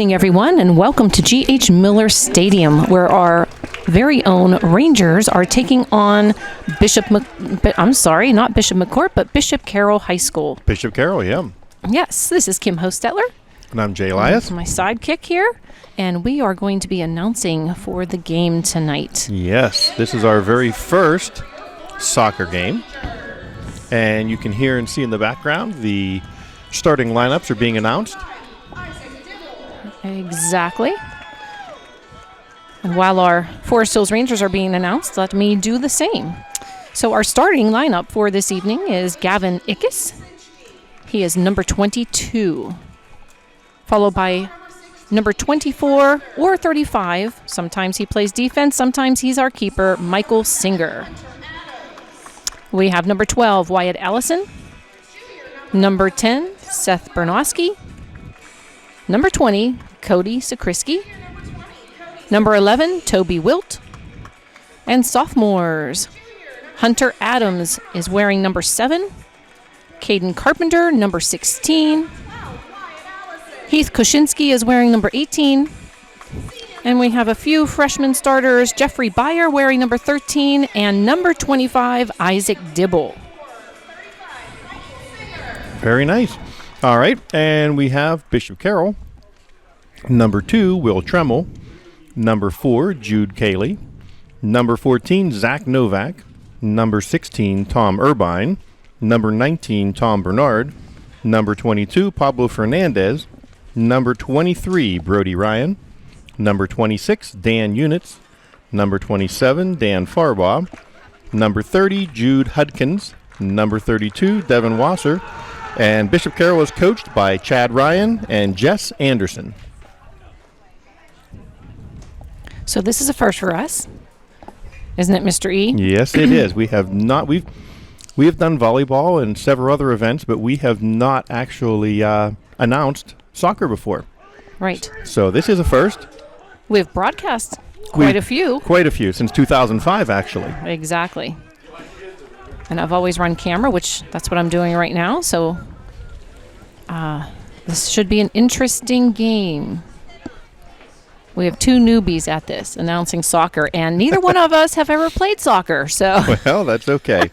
evening, everyone, and welcome to G.H. Miller Stadium, where our very own Rangers are taking on Bishop Carroll High School. Bishop Carroll, yeah. Yes, this is Kim Hostetler. And I'm Jay Elias. My sidekick here, and we are going to be announcing for the game tonight. Yes, this is our very first soccer game. And you can hear and see in the background the starting lineups are being announced. Exactly. And while our Forest Hills Rangers are being announced, let me do the same. So our starting lineup for this evening is Gavin Ickes. He is number 22, followed by number 24 or 35. Sometimes he plays defense, sometimes he's our keeper, Michael Singer. We have number 12, Wyatt Allison. Number 10, Seth Bernowski. Number 20, Cody Sakrisky. Number 11, Toby Wilt. And sophomores, Hunter Adams is wearing number 7. Caden Carpenter, number 16. Heath Koshinski is wearing number 18. And we have a few freshman starters, Jeffrey Beyer wearing number 13 and number 25, Isaac Dibble. Very nice. All right, and we have Bishop Carroll. Number 2, Will Tremmel. Number 4, Jude Cayley. Number 14, Zach Novak. Number 16, Tom Irvine. Number 19, Tom Bernard. Number 22, Pablo Fernandez. Number 23, Brody Ryan. Number 26, Dan Units. Number 27, Dan Farbaugh. Number 30, Jude Hudkins. Number 32, Devin Wasser. And Bishop Carroll is coached by Chad Ryan and Jess Anderson. So this is a first for us, isn't it, Mr. E? Yes, it is. We have not. We have done volleyball and several other events, but we have not actually announced soccer before. Right. So this is a first. We've broadcast quite a few. Quite a few, since 2005, actually. Exactly. And I've always run camera, which that's what I'm doing right now. So this should be an interesting game. We have 2 newbies at this announcing soccer, and neither one of us have ever played soccer. So well, that's okay.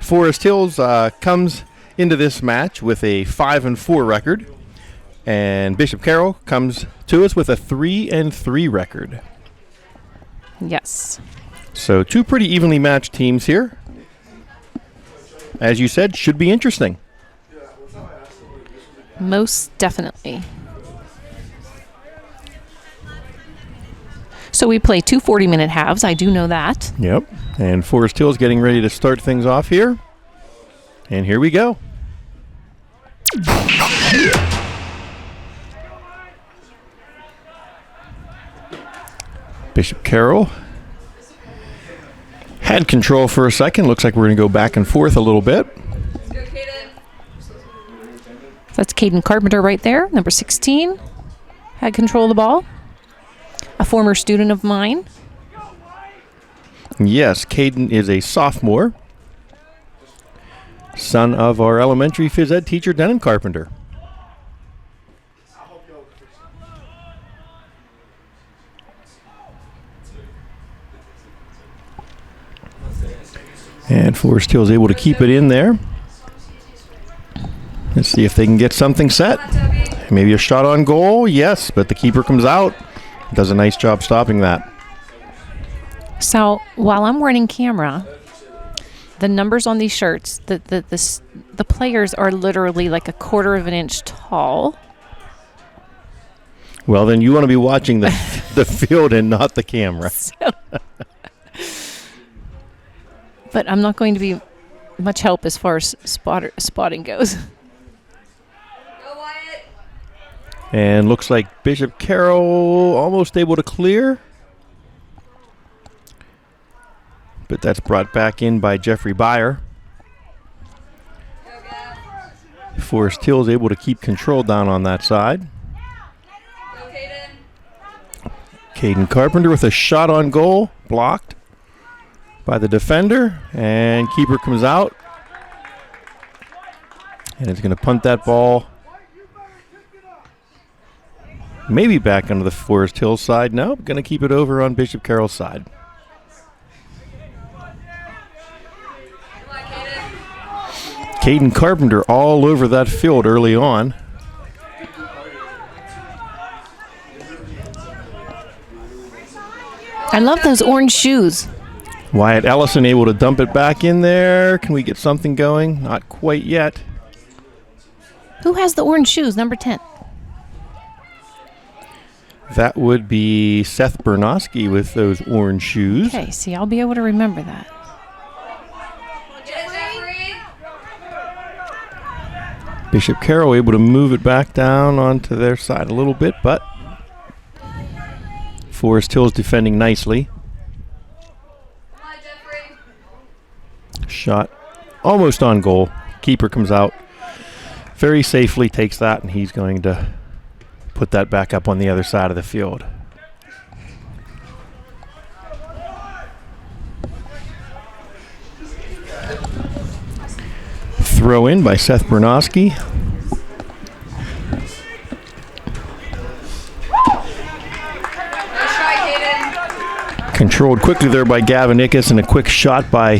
Forest Hills comes into this match with a 5-4 record, and Bishop Carroll comes to us with a 3-3 record. Yes. So 2 pretty evenly matched teams here. As you said, should be interesting. Most definitely. So we play 2 40-minute halves. I do know that. Yep. And Forest Hills getting ready to start things off here. And here we go. Bishop Carroll had control for a second. Looks like we're going to go back and forth a little bit. That's Caden Carpenter right there, number 16. Had control of the ball. A former student of mine. Yes, Caden is a sophomore. Son of our elementary phys ed teacher, Denon Carpenter. And Forest Hill is able to keep it in there. Let's see if they can get something set. Maybe a shot on goal. Yes, but the keeper comes out. Does a nice job stopping that. So while I'm running camera, the numbers on these shirts, the players are literally like a quarter of an inch tall. Well, then you want to be watching the field and not the camera. But I'm not going to be much help as far as spotting goes. Go Wyatt. And looks like Bishop Carroll almost able to clear. But that's brought back in by Jeffrey Beyer. Forest Hill is able to keep control down on that side. Go Caden. Caden Carpenter with a shot on goal, blocked by the defender, and keeper comes out. And it's going to punt that ball Maybe back onto the Forest Hill side. No, going to keep it over on Bishop Carroll's side. Caden Carpenter all over that field early on. I love those orange shoes. Wyatt Ellison able to dump it back in there. Can we get something going? Not quite yet. Who has the orange shoes, number 10? That would be Seth Bernoski with those orange shoes. Okay, see, I'll be able to remember that. Bishop Carroll able to move it back down onto their side a little bit, but Forest Hill's defending nicely. Shot almost on goal. Keeper comes out very safely, takes that, and he's going to put that back up on the other side of the field. Throw in by Seth Bernoski. Controlled quickly there by Gavin Ickes, and a quick shot by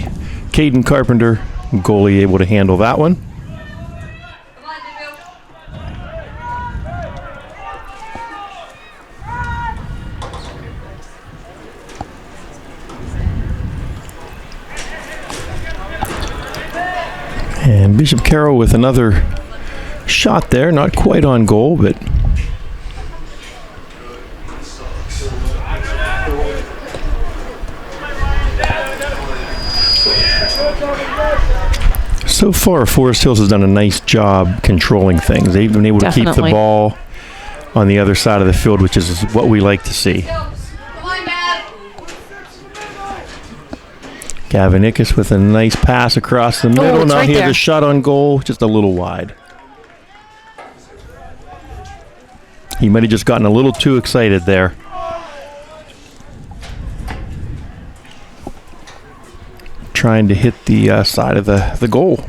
Caden Carpenter. Goalie able to handle that one. And Bishop Carroll with another shot there, not quite on goal, but so far Forest Hills has done a nice job controlling things. They've been able to keep the ball on the other side of the field, which is what we like to see. Gavin Ickes with a nice pass across the middle. Now he has a shot on goal, just a little wide. He might have just gotten a little too excited there. Trying to hit the side of the goal.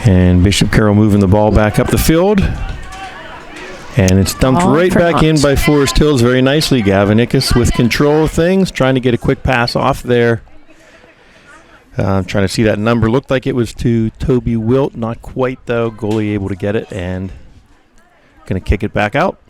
And Bishop Carroll moving the ball back up the field. And it's dumped right back in by Forest Hills very nicely. Gavin Ickes with control of things, trying to get a quick pass off there. Trying to see that number. Looked like it was to Toby Wilt. Not quite, though. Goalie able to get it and going to kick it back out.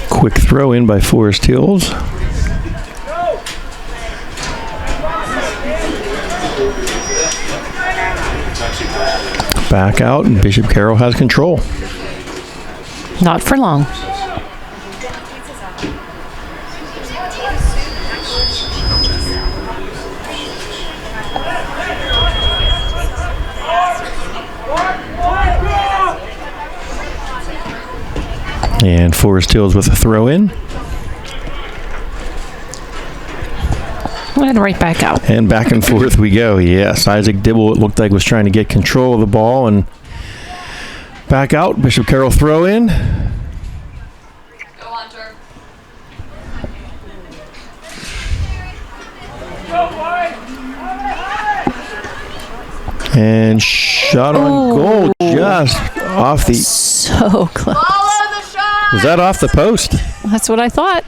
Quick throw in by Forest Hills. Back out, and Bishop Carroll has control. Not for long. And Forest Hills with a throw in. And right back out. And back and forth we go. Yes, Isaac Dibble, it looked like, was trying to get control of the ball. And back out. Bishop Carroll throw in. Go on, Turk. And shot on goal just off the... So close. Follow the shot! Was that off the post? That's what I thought.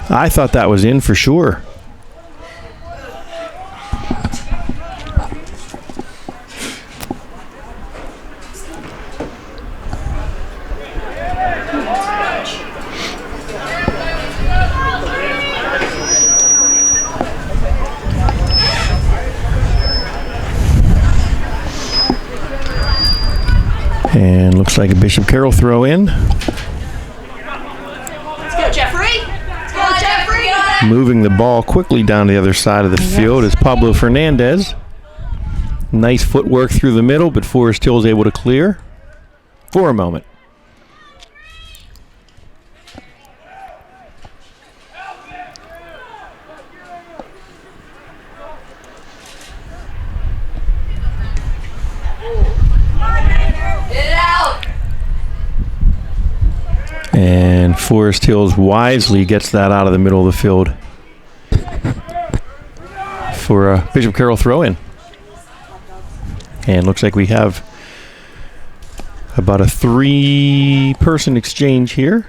I thought that was in for sure. And looks like a Bishop Carroll throw in. Moving the ball quickly down the other side of the field is Pablo Fernandez. Nice footwork through the middle, but Forest Hill is able to clear for a moment. And Forest Hills wisely gets that out of the middle of the field for a Bishop Carroll throw-in. And looks like we have about a 3-person exchange here.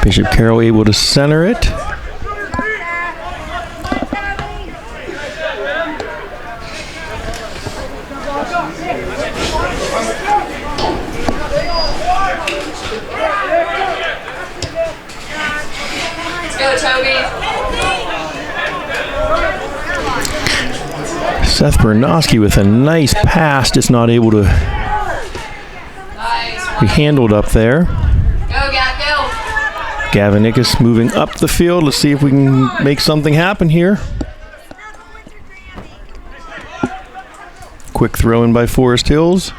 Bishop Carroll able to center it. Seth Bernowski with a nice pass, just not able to be handled up there. Go, Gav, go. Gavin Ickus moving up the field. Let's see if we can make something happen here. Quick throw in by Forest Hills.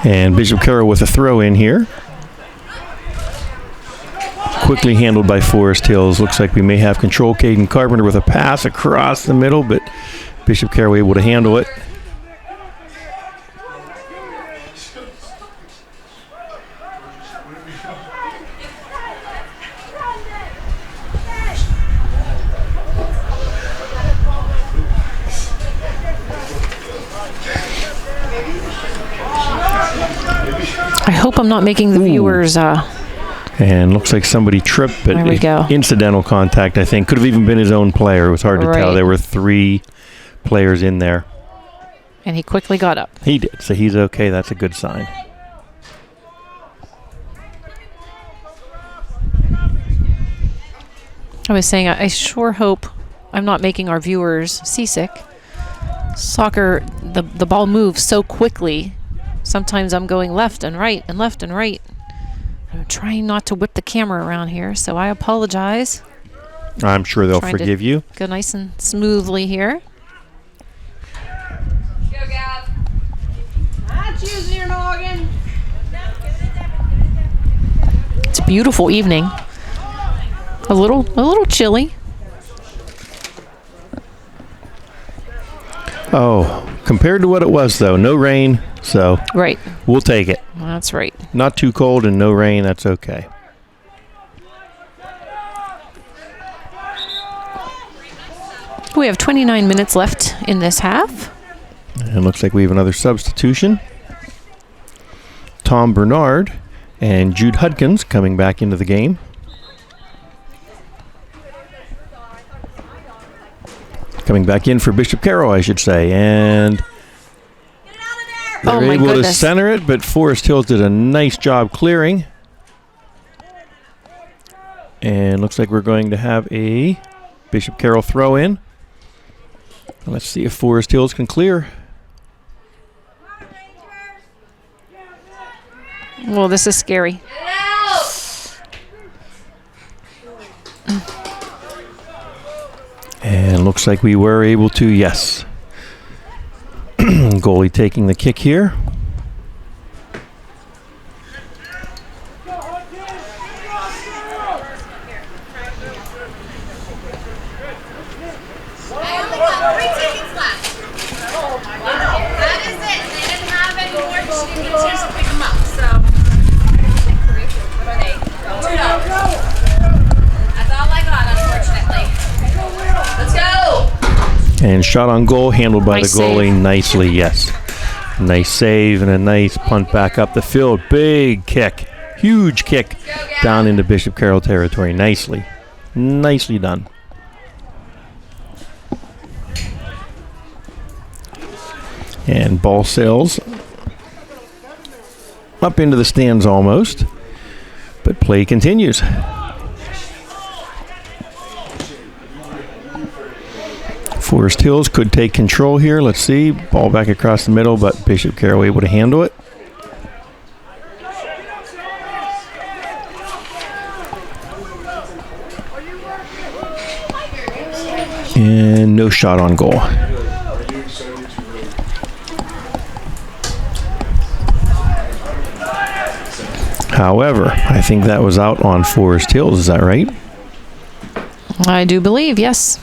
And Bishop Carroll with a throw in here. Quickly handled by Forest Hills. Looks like we may have control. Caden Carpenter with a pass across the middle, but Bishop Carroll able to handle it. I hope I'm not making the viewers. And looks like somebody tripped, but There we go. incidental contact, I think. Could have even been his own player. It was hard to tell. Right. There were 3 players in there. And he quickly got up. He did, so he's okay. That's a good sign. I was saying, I sure hope I'm not making our viewers seasick. Soccer, the ball moves so quickly. Sometimes I'm going left and right and left and right. I'm trying not to whip the camera around here, so I apologize. I'm sure they'll Trying to forgive you. Go nice and smoothly here. Go, Gav. I'm choosing your noggin. It's a beautiful evening. A little chilly. Oh, compared to what it was, though, no rain, so Right. we'll take it. That's right. Not too cold and no rain, that's okay. We have 29 minutes left in this half. And it looks like we have another substitution. Tom Bernard and Jude Hudkins coming back into the game. Coming back in for Bishop Carroll, I should say. And they're Oh, my able to goodness. center it, but Forest Hills did a nice job clearing. And looks like we're going to have a Bishop Carroll throw in. Let's see if Forest Hills can clear. Well, this is scary. Get out. And looks like we were able to, yes. Goalie taking the kick here. I only got 3 tickets left. That is it. They didn't have any more. She didn't get a chance to pick them up. So, what are they? $2. And shot on goal handled by Nice the goalie save. nicely, yes. Nice save and a nice punt back up the field. Big kick, huge kick down into Bishop Carroll territory. Nicely done. And ball sails up into the stands almost, but play continues. Forest Hills could take control here. Let's see. Ball back across the middle, but Bishop Carroll able to handle it. And no shot on goal. However, I think that was out on Forest Hills. Is that right? I do believe, yes.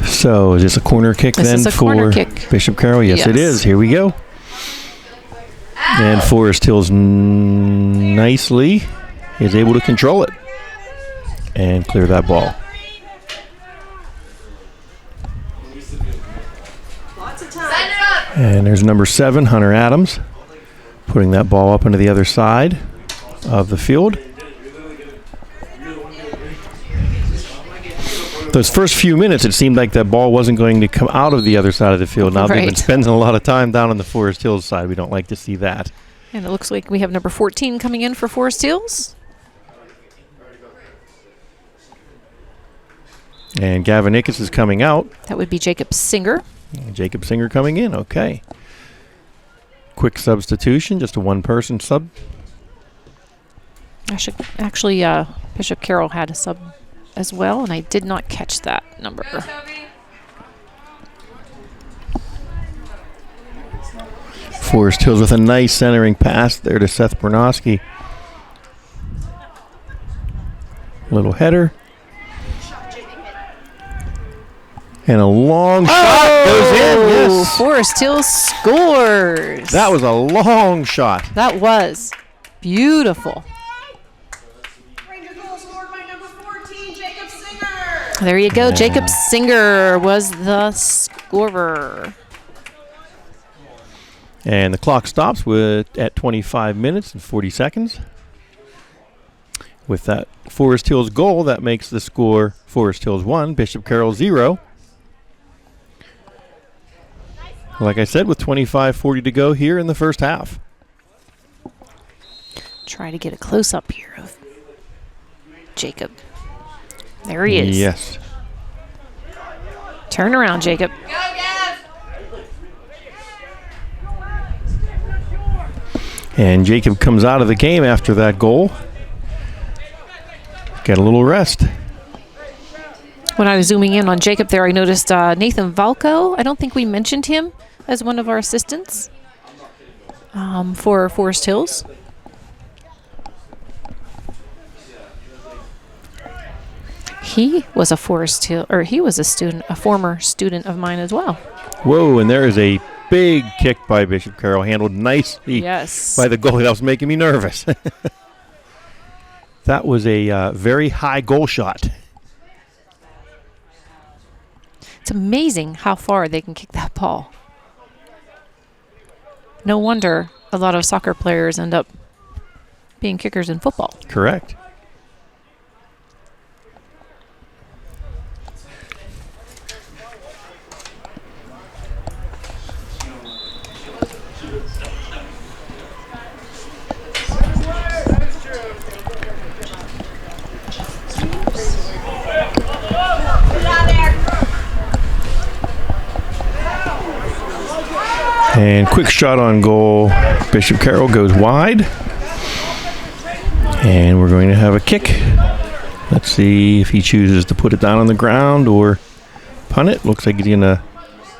So is this a corner kick This then is a for corner kick. Bishop Carroll? Yes, it Yes. is. Here we go. And Forest Hills nicely is able to control it and clear that ball. Send it up. And there's number 7, Hunter Adams, putting that ball up into the other side of the field. Those first few minutes, it seemed like that ball wasn't going to come out of the other side of the field. Now they've been Right. spending a lot of time down on the Forest Hills side. We don't like to see that. And it looks like we have number 14 coming in for Forest Hills. And Gavin Ickes is coming out. That would be Jacob Singer. Jacob Singer coming in. Okay. Quick substitution, just a one-person sub. Actually, Bishop Carroll had a sub as well, and I did not catch that number. Go, Toby. Forest Hills with a nice centering pass there to Seth Bernoski. Little header. And a long shot goes in. Yes. Forest Hills scores. That was a long shot. That was beautiful. Ranger goal scored by number 14, Jacob Singer. There you go. Jacob Singer was the scorer. And the clock stops at 25 minutes and 40 seconds. With that Forest Hills goal, that makes the score Forest Hills 1, Bishop Carroll 0. Like I said, with 25:40 to go here in the first half. Try to get a close-up here of Jacob. There he is. Yes. Turn around, Jacob. Go, Gav. And Jacob comes out of the game after that goal. Get a little rest. When I was zooming in on Jacob there, I noticed Nathan Valco. I don't think we mentioned him as one of our assistants for Forest Hills. He was a a former student of mine as well. Whoa, and there is a big kick by Bishop Carroll, handled nicely Yes. by the goalie. That was making me nervous. That was a very high goal shot. It's amazing how far they can kick that ball. No wonder a lot of soccer players end up being kickers in football. Correct. And quick shot on goal. Bishop Carroll goes wide. And we're going to have a kick. Let's see if he chooses to put it down on the ground or punt it. Looks like he's going to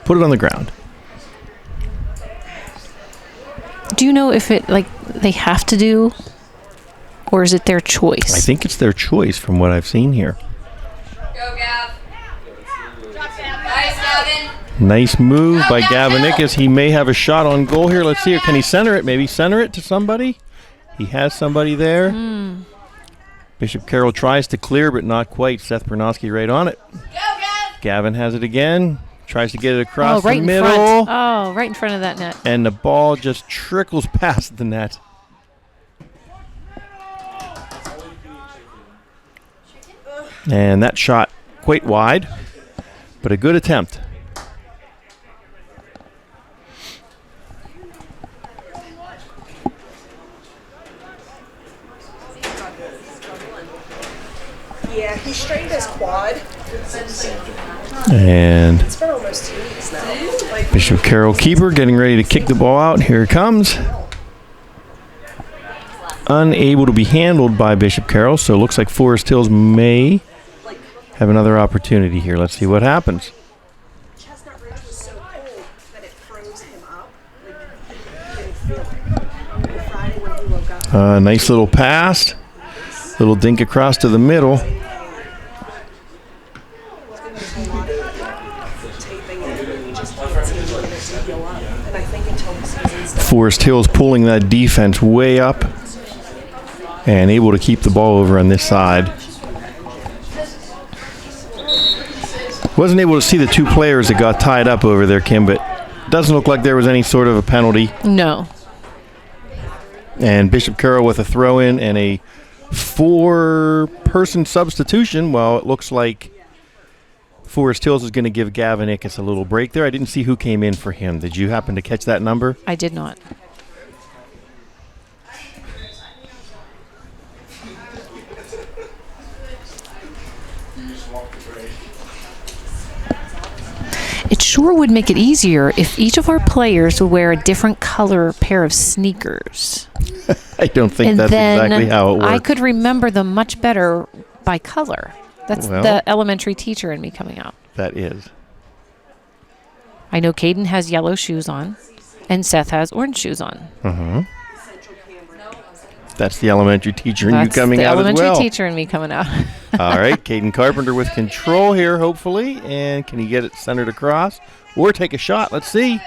put it on the ground. Do you know if they have to do, or is it their choice? I think it's their choice from what I've seen here. Go, Gav. Nice, Gavin. Nice move by Gavin Ickes. He may have a shot on goal here. Let's see. Can he center it? Maybe center it to somebody? He has somebody there. Bishop Carroll tries to clear, but not quite. Seth Bernosky right on it. Go, Gav. Gavin has it again. Tries to get it across right the in middle. front. Oh, right in front of that net. And the ball just trickles past the net. And that shot quite wide, but a good attempt. Yeah, he strained his quad. And It's been almost 2 weeks now. Like, Bishop Carroll keeper getting ready to kick the ball out. Here it comes. Unable to be handled by Bishop Carroll, so it looks like Forest Hills may have another opportunity here. Let's see what happens. Chestnut Ridge was so cold that it froze him up. Like, he didn't feel it. Friday when he woke up. Nice little pass. Little dink across to the middle. Forest Hills pulling that defense way up and able to keep the ball over on this side. Wasn't able to see the two players that got tied up over there, Kim, but doesn't look like there was any sort of a penalty. No. And Bishop Carroll with a throw in and a 4-person substitution. Well, it looks like Forest Hills is going to give Gavin Ickes a little break there. I didn't see who came in for him. Did you happen to catch that number? I did not. It sure would make it easier if each of our players would wear a different color pair of sneakers. I don't think And that's then exactly how it works. I could remember them much better by color. That's Well. the elementary teacher in me coming out. That is. I know Caden has yellow shoes on, and Seth has orange shoes on. That's the elementary teacher and That's you coming the out as elementary well. teacher in me coming out. All right, Caden Carpenter with control here, hopefully. And can he get it centered across or take a shot? Let's see.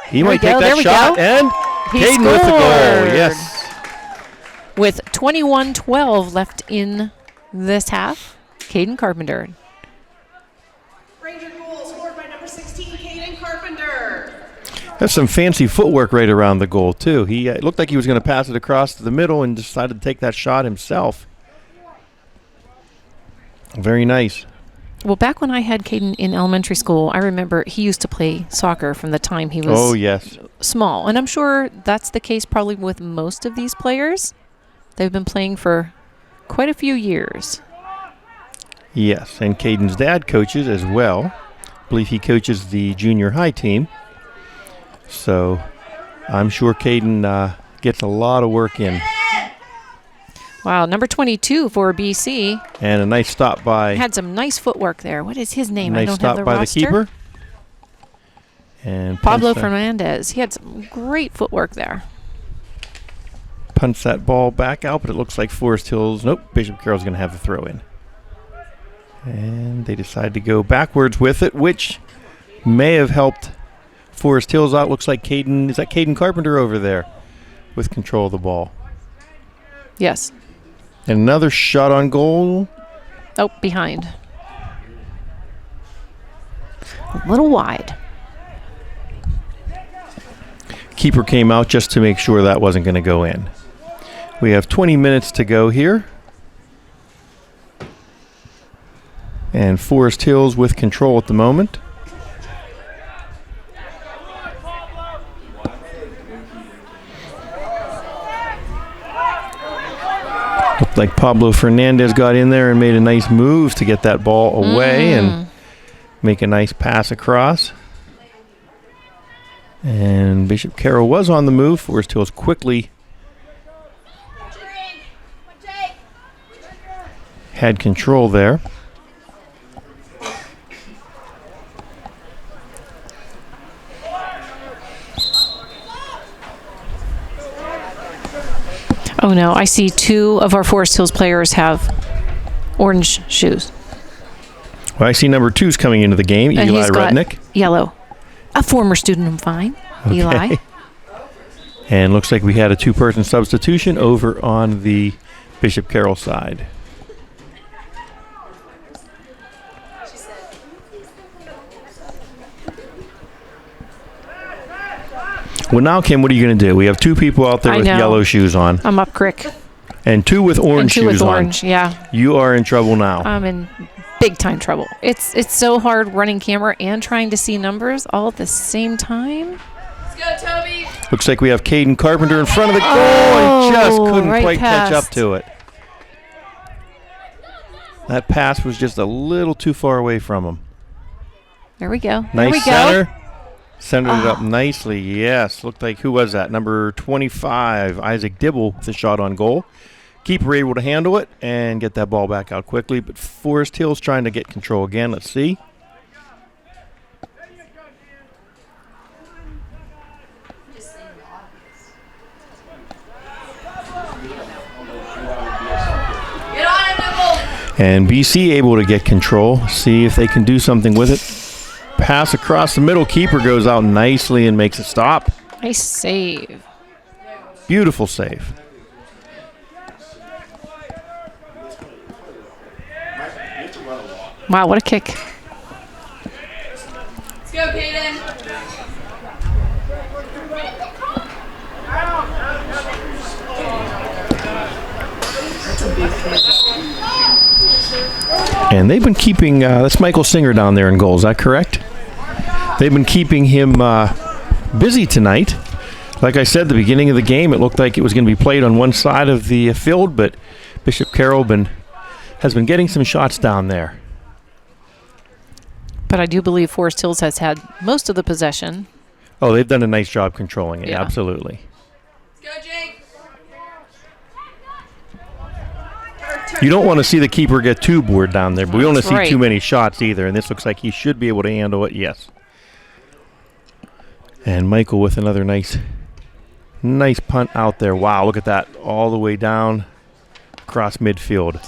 He might we take go, there that we shot. go. And He Caden with the goal. scored. Yes. With 21-12 left in this half, Caden Carpenter. Ranger goal scored by number 16, Caden Carpenter. That's some fancy footwork right around the goal, too. He it looked like he was going to pass it across to the middle and decided to take that shot himself. Very nice. Well, back when I had Caden in elementary school, I remember he used to play soccer from the time he was yes. small. And I'm sure that's the case probably with most of these players. They've been playing for quite a few years. Yes, and Caden's dad coaches as well. I believe he coaches the junior high team. So I'm sure Caden gets a lot of work in. Wow, number 22 for BC. And a nice stop by Had some nice footwork there. What is his name? I nice don't stop have the by roster. the keeper. And Pablo punts Fernandez. He had some great footwork there. that ball back out, but it looks like Forest Hills. Nope, Bishop Carroll's going to have the throw in. And they decide to go backwards with it, which may have helped Forest Hills out. Looks like Caden, is that Caden Carpenter over there with control of the ball? Yes. And another shot on goal. Oh, behind. A little wide. Keeper came out just to make sure that wasn't going to go in. We have 20 minutes to go here. And Forest Hills with control at the moment. Looked like Pablo Fernandez got in there and made a nice move to get that ball away and make a nice pass across. And Bishop Carroll was on the move. Forest Hills quickly had control there. Oh, no. I see two of our Forest Hills players have orange shoes. Well, I see number 2's coming into the game, And Eli he's got Rudnick. yellow. A former student of mine, Eli. And looks like we had a 2-person substitution over on the Bishop Carroll side. Well, now, Kim, what are you going to do? We have 2 people out there I with know. yellow shoes on I'm up crick. and 2 with orange And 2 shoes with orange, on. yeah. You are in trouble now. I'm in big time trouble. It's so hard running camera and trying to see numbers all at the same time. Let's go, Toby. Looks like we have Caden Carpenter in front of the goal and just couldn't right quite catch up past. to it. That pass was just a little too far away from him. There we go. Nice there we center. go. Centered it up nicely. Yes. Looked like, who was that? Number 25, Isaac Dibble, with a shot on goal. Keeper able to handle it and get that ball back out quickly. But Forest Hills trying to get control again. Let's see. Get on him, Nicole. And BC able to get control. See if they can do something with it. Pass across the middle. Keeper goes out nicely and makes a stop. Nice save. Beautiful save. Wow, what a kick. Let's go, Kaden. And they've been keeping, that's Michael Singer down there in goal, is that correct? They've been keeping him busy tonight. Like I said, the beginning of the game, it looked like it was going to be played on one side of the field, but Bishop Carroll has been getting some shots down there. But I do believe Forest Hills has had most of the possession. Oh, they've done a nice job controlling it, Yeah. absolutely. Let's go, Jake. You don't want to see the keeper get too bored down there, but we don't want to That's see too right. many shots either, and this looks like he should be able to handle it, yes. And Michael with another nice punt out there. Wow, look at that, all the way down across midfield.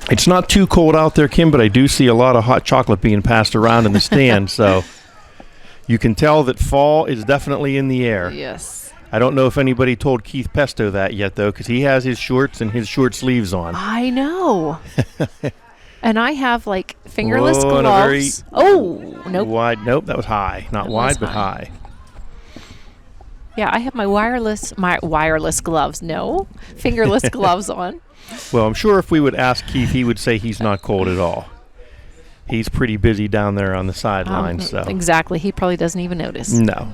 It's not too cold out there, Kim, but I do see a lot of hot chocolate being passed around in the stand, so you can tell that fall is definitely in the air. Yes. I don't know if anybody told Keith Pesto that yet, though, because he has his shorts and his short sleeves on. I know. And I have like fingerless Whoa, and a very gloves. Oh, nope. Wide. Nope, that was high. Not That wide, was but high. high. Yeah, I have my wireless gloves. No, fingerless gloves on. Well, I'm sure if we would ask Keith, he would say he's not cold at all. He's pretty busy down there on the sidelines, so. Exactly. He probably doesn't even notice. No.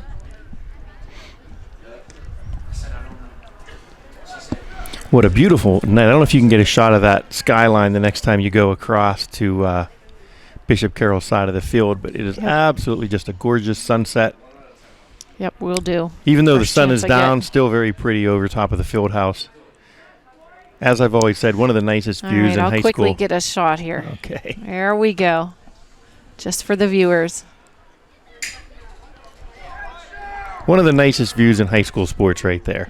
What a beautiful night. I don't know if you can get a shot of that skyline the next time you go across to Bishop Carroll's side of the field, but it is absolutely just a gorgeous sunset. Yep, we'll do. Even though the First sun chance is I get. down, still very pretty over top of the field house. As I've always said, one of the nicest All views right, in I'll high quickly school. get a shot here. Okay. There we go. Just for the viewers. One of the nicest views in high school sports right there.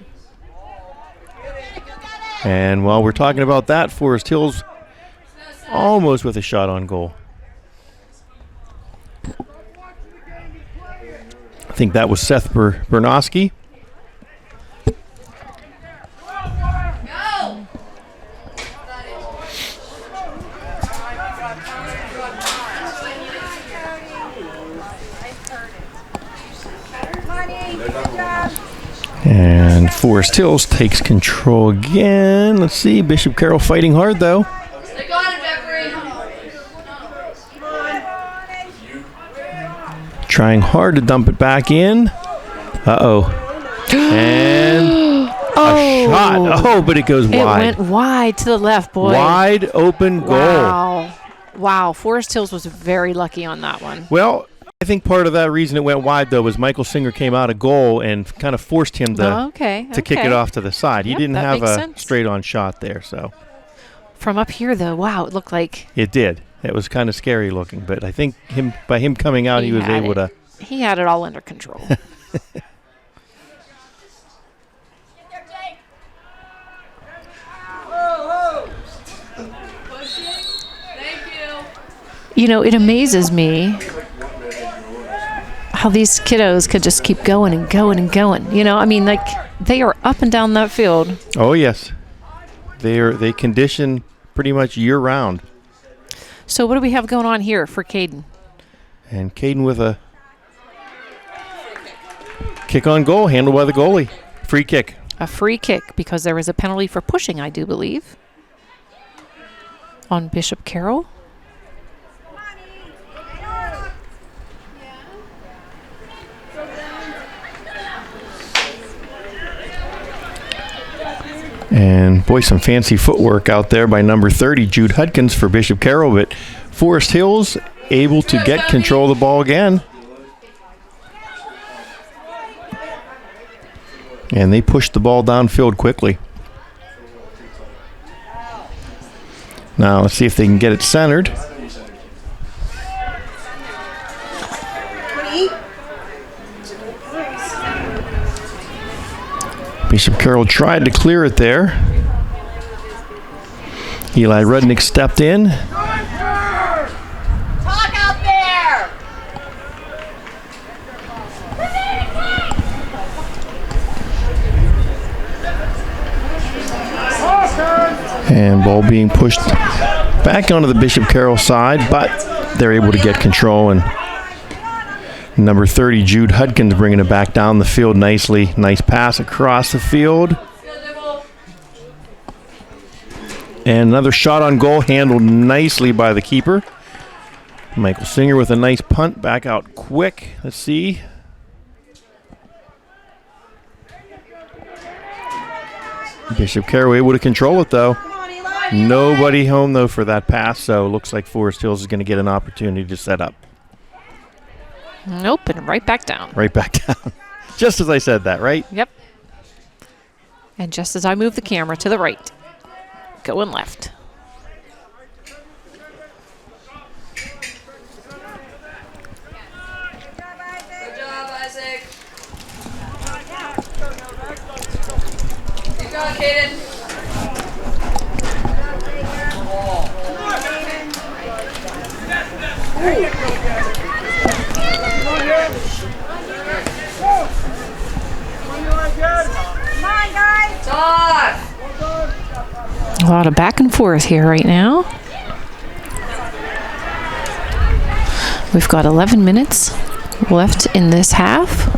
And while we're talking about that, Forest Hills almost with a shot on goal. I think that was Seth Bernoski. Go. And Forest Hills takes control again. Let's see, Bishop Carroll fighting hard though. Stick on him, Jeffrey. Trying hard to dump it back in. Uh-oh. And a shot. Oh, but it goes It wide. went wide to the left, boy. Wide open goal. Wow. Wow. Forest Hills was very lucky on that one. Well, I think part of that reason it went wide, though, was Michael Singer came out of goal and kind of forced him to kick it off to the side. He Yep, didn't that have makes a sense. straight-on shot there, so. From up here, though, wow, it looked like It did. It was kind of scary looking, but I think by him coming out, he was had able it. to. He had it all under control. Thank you. You know, it amazes me how these kiddos could just keep going and going and going. You know, I mean, like, they are up and down that field. Oh, yes. They condition pretty much year-round. So what do we have going on here for Caden? And Caden with a kick on goal, handled by the goalie. Free kick. A free kick because there was a penalty for pushing, I do believe, on Bishop Carroll. And boy, some fancy footwork out there by number 30, Jude Hudkins for Bishop Carroll, but Forest Hills able to get control of the ball again. And they pushed the ball downfield quickly. Now let's see if they can get it centered. Bishop Carroll tried to clear it there. Eli Rudnick stepped in. Talk out there. And ball being pushed back onto the Bishop Carroll side, but they're able to get control. And number 30, Jude Hudkins, bringing it back down the field nicely. Nice pass across the field. And another shot on goal, handled nicely by the keeper. Michael Singer with a nice punt back out quick. Let's see. Bishop Carroll able to control it, though. Nobody home, though, for that pass, so it looks like Forest Hills is going to get an opportunity to set up. Nope, and right back down. Right back down. Just as I said that, right? Yep. And just as I move the camera to the right, going left. Good job, Isaac. Keep going, Caden. Come on, guys. Talk. A lot of back and forth here right now. We've got 11 minutes left in this half.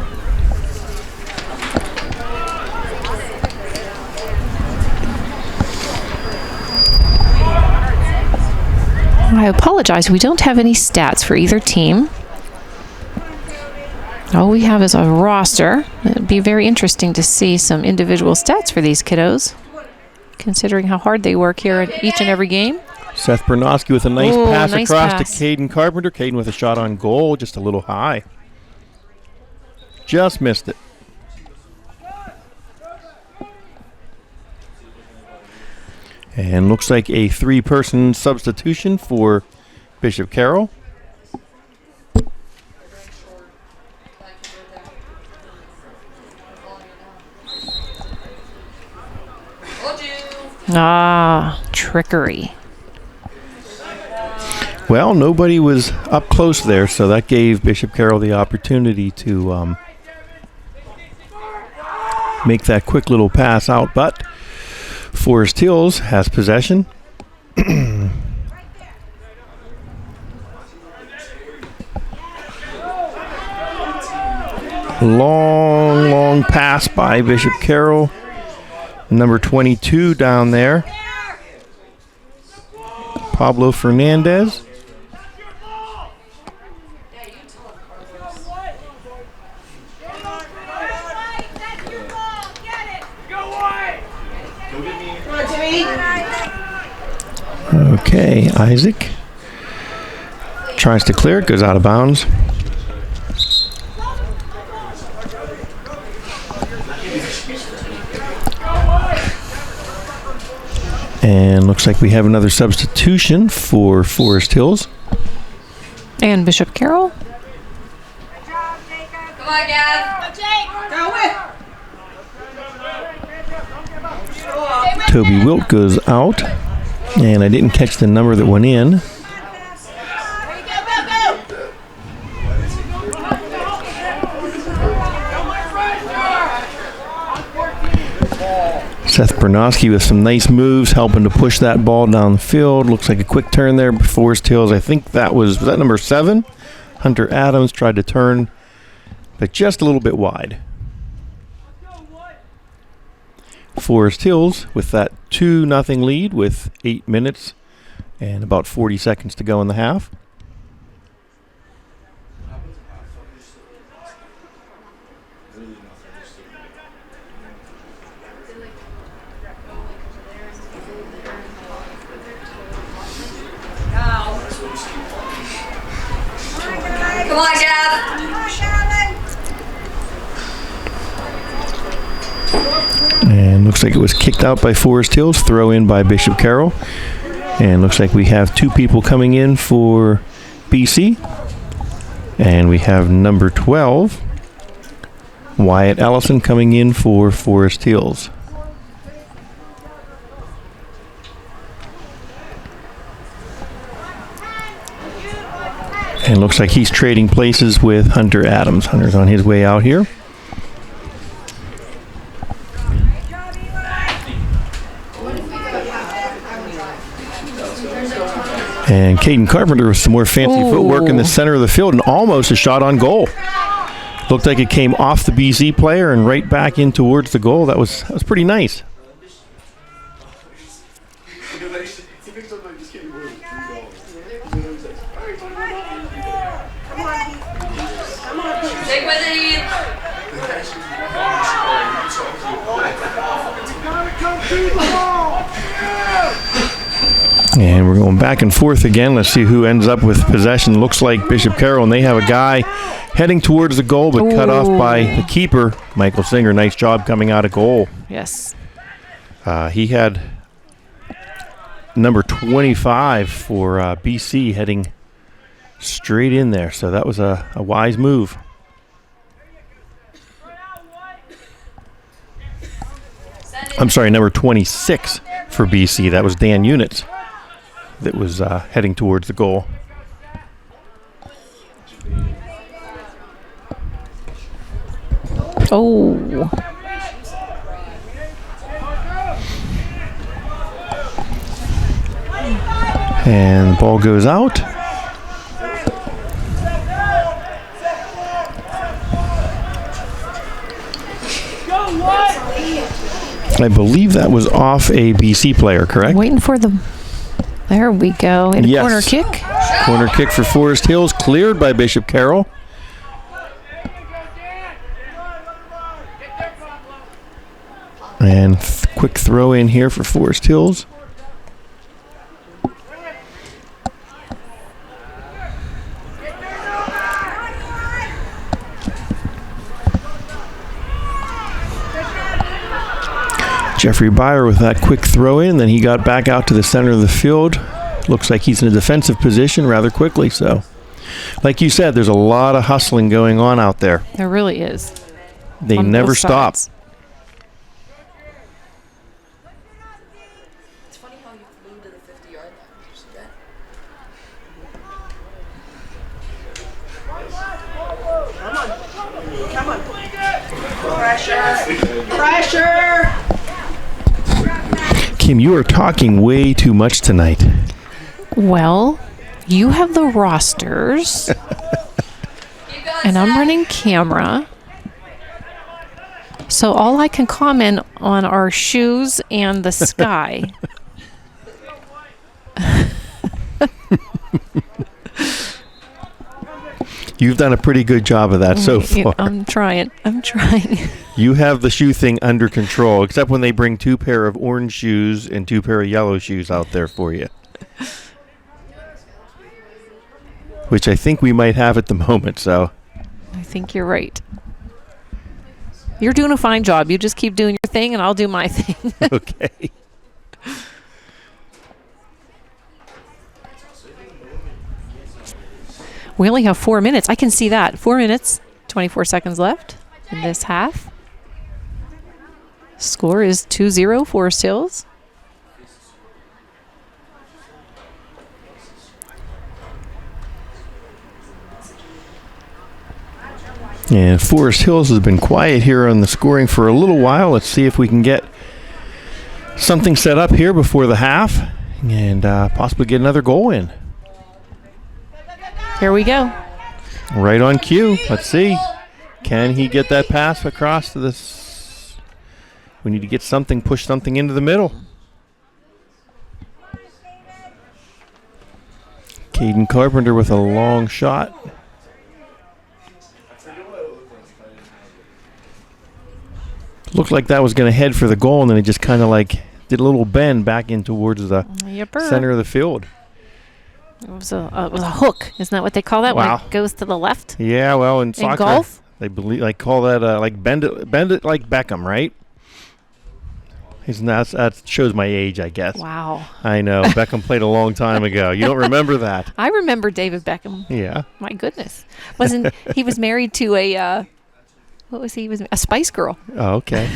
I apologize, we don't have any stats for either team. All we have is a roster. It'd be very interesting to see some individual stats for these kiddos, considering how hard they work here at each and every game. Seth Bernoski with a nice pass nice across pass. to Caden Carpenter. Caden with a shot on goal, just a little high. Just missed it. And looks like a three-person substitution for Bishop Carroll. Ah, trickery. Well, nobody was up close there, so that gave Bishop Carroll the opportunity to make that quick little pass out, but Forest Hills has possession. Long pass by Bishop Carroll. Number 22 down there, Pablo Fernandez. Okay, Isaac tries to clear it, goes out of bounds. And looks like we have another substitution for Forest Hills. And Bishop Carroll. Come on, Gav. Toby Wilt goes out. And I didn't catch the number that went in. Seth Bernowski with some nice moves, helping to push that ball down the field. Looks like a quick turn there for Forest Hills. I think that was that number 7? Hunter Adams tried to turn, but just a little bit wide. Forest Hills with that 2-0 lead with 8 minutes and about 40 seconds to go in the half. Come on, Gav. And looks like it was kicked out by Forest Hills. Throw in by Bishop Carroll. And looks like we have 2 people coming in for BC. And we have number 12, Wyatt Ellison, coming in for Forest Hills. And looks like he's trading places with Hunter Adams. Hunter's on his way out here. And Caden Carpenter with some more fancy footwork in the center of the field and almost a shot on goal. Looked like it came off the BC player and right back in towards the goal. That was pretty nice. Take with it. And we're going back and forth again. Let's see who ends up with possession. Looks like Bishop Carroll, and they have a guy heading towards the goal, but cut off by the keeper, Michael Singer. Nice job coming out of goal. Yes. He had number 25 for BC heading straight in there, so that was a wise move. I'm sorry, number 26 for BC. That was Dan Units that was heading towards the goal. Oh. And the ball goes out. I believe that was off a BC player, correct? Waiting for the... There we go. And a corner kick. Corner kick for Forest Hills, cleared by Bishop Carroll. And quick throw in here for Forest Hills. Jeffrey Byer with that quick throw in, then he got back out to the center of the field. Looks like he's in a defensive position rather quickly. So, like you said, there's a lot of hustling going on out there. There really is. They On never both stop. sides. It's funny how you flew to the 50-yard line. Did you see that? Come on. Pressure. Kim, you are talking way too much tonight. Well, you have the rosters. And I'm running camera. So all I can comment on are shoes and the sky. You've done a pretty good job of that so far. I'm trying. You have the shoe thing under control, except when they bring 2 pair of orange shoes and 2 pair of yellow shoes out there for you. Which I think we might have at the moment, so. I think you're right. You're doing a fine job. You just keep doing your thing and I'll do my thing. Okay. We only have 4 minutes. I can see that. 4 minutes, 24 seconds left in this half. Score is 2-0 Forest Hills. And Forest Hills has been quiet here on the scoring for a little while. Let's see if we can get something set up here before the half and possibly get another goal in. Here we go. Right on cue. Let's see. Can he get that pass across to this? We need to get something, push something into the middle. Caden Carpenter with a long shot. Looked like that was going to head for the goal, and then it just kind of like did a little bend back in towards the center of the field. It was a hook. Isn't that what they call that? Wow. When it goes to the left? Yeah, well, in soccer, golf? they call that like bend it like Beckham, right? That shows my age, I guess. Wow. I know. Beckham played a long time ago. You don't remember that? I remember David Beckham. Yeah. My goodness. He was married to a, what was he? A Spice Girl. Oh, okay.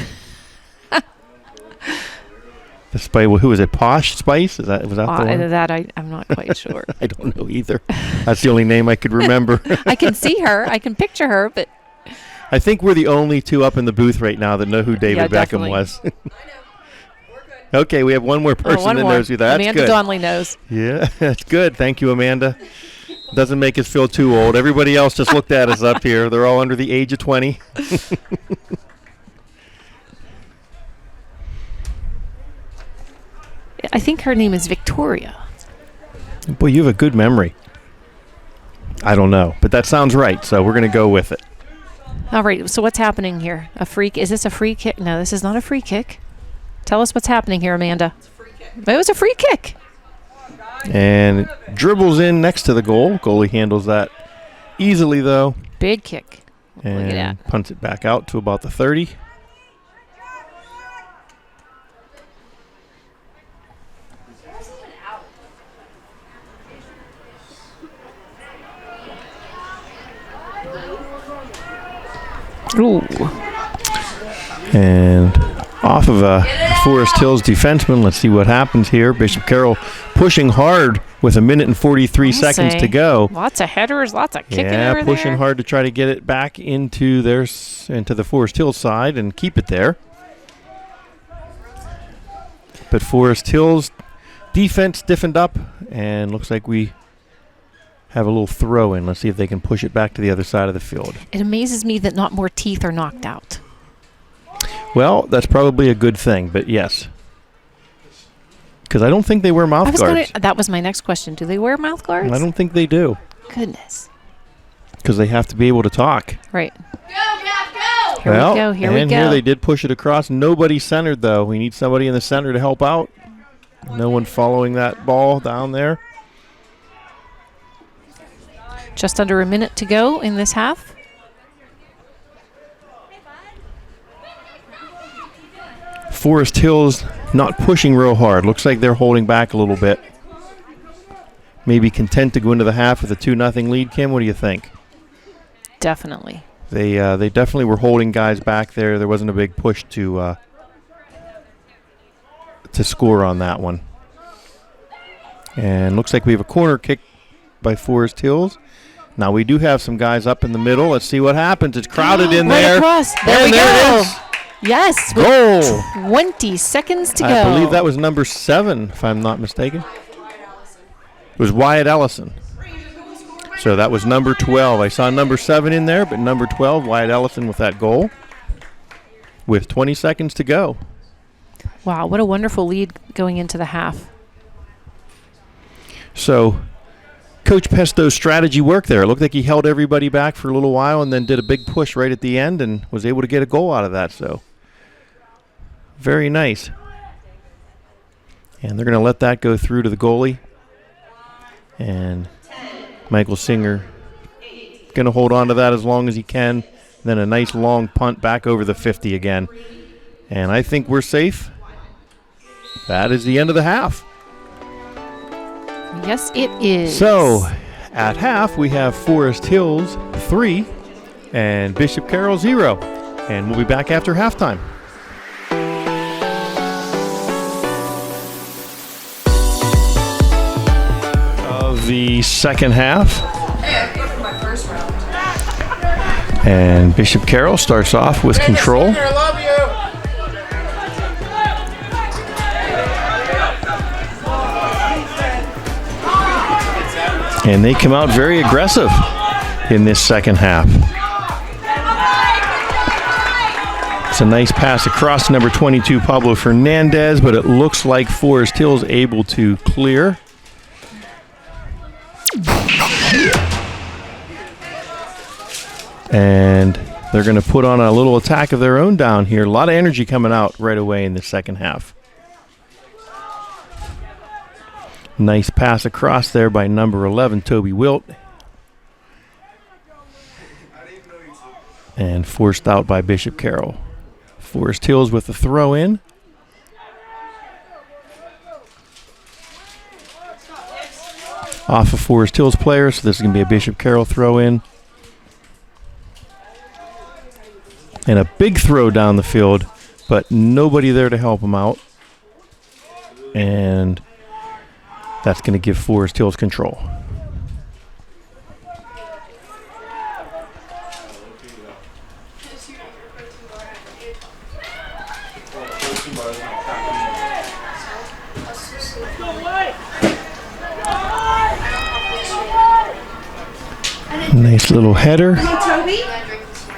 The Spice, who was it? Posh Spice? Was that the one? I'm not quite sure. I don't know either. That's the only name I could remember. I can see her. I can picture her, but I think we're the only two up in the booth right now that know who David Beckham definitely. was. Okay, we have one more person that knows who that. That's Amanda good. Donnelly knows. Yeah, that's good. Thank you, Amanda. Doesn't make us feel too old. Everybody else just looked at us up here. They're all under the age of 20. I think her name is Victoria. Boy, you have a good memory. I don't know, but that sounds right, so we're going to go with it. All right, so what's happening here? Is this a free kick? No, this is not a free kick. Tell us what's happening here, Amanda. It's a free kick. It was a free kick. And it dribbles in next to the goal. Goalie handles that easily, though. Big kick. And Look at that. punts it back out to about the 30. Ooh. And off of a Forest Hills defenseman. Let's see what happens here. Bishop Carroll pushing hard with 1 minute and 43 seconds to go. Lots of headers, lots of kicking over there. Yeah, pushing hard to try to get it back into the Forest Hills side and keep it there. But Forest Hills defense stiffened up, and looks like we have a little throw in. Let's see if they can push it back to the other side of the field. It amazes me that not more teeth are knocked out. Well, that's probably a good thing, but yes. Because I don't think they wear mouth guards. That was my next question. Do they wear mouth guards? I don't think they do. Goodness. Because they have to be able to talk. Right. Go, Gav, go! Here we go. Here we go. And here they did push it across. Nobody centered, though. We need somebody in the center to help out. No one following that ball down there. Just under a minute to go in this half. Forest Hills not pushing real hard. Looks like they're holding back a little bit. Maybe content to go into the half with a 2-0 lead. Kim, what do you think? Definitely. They definitely were holding guys back there. There wasn't a big push to score on that one. And looks like we have a corner kick by Forest Hills. Now we do have some guys up in the middle. Let's see what happens. It's crowded in right there. Across. There we there go. It is. Yes. Goal. 20 seconds to go. I believe that was number 7, if I'm not mistaken. It was Wyatt Ellison. So that was number 12. I saw number 7 in there, but number 12, Wyatt Ellison with that goal with 20 seconds to go. Wow, what a wonderful lead going into the half. So Coach Pesto's strategy worked there. It looked like he held everybody back for a little while and then did a big push right at the end and was able to get a goal out of that. So very nice. And they're going to let that go through to the goalie. And Michael Singer going to hold on to that as long as he can. Then a nice long punt back over the 50 again. And I think we're safe. That is the end of the half. Yes, it is. So at half, we have Forest Hills 3 and Bishop Carroll 0. And we'll be back after halftime. Of the second half. Hey, I'm good for my first round. And Bishop Carroll starts off with control. I love you. And they come out very aggressive in this second half. It's a nice pass across to number 22, Pablo Fernandez, but it looks like Forest Hill's able to clear. And they're going to put on a little attack of their own down here. A lot of energy coming out right away in the second half. Nice pass across there by number 11, Toby Wilt. And forced out by Bishop Carroll. Forest Hills with the throw in. Off of Forest Hills player, so this is going to be a Bishop Carroll throw in. And a big throw down the field, but nobody there to help him out. And that's going to give Forest Hills control. Nice little header.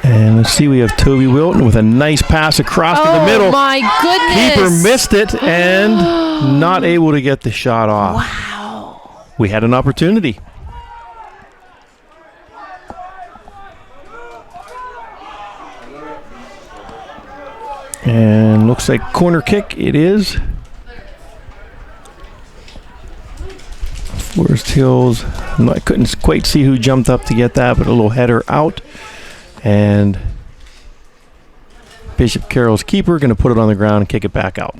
And let's see, we have Toby Wilton with a nice pass across to the middle. Oh, my goodness. Keeper missed it and not able to get the shot off. Wow. We had an opportunity. And looks like corner kick it is. Forest Hills, I couldn't quite see who jumped up to get that, but a little header out. And Bishop Carroll's keeper going to put it on the ground and kick it back out.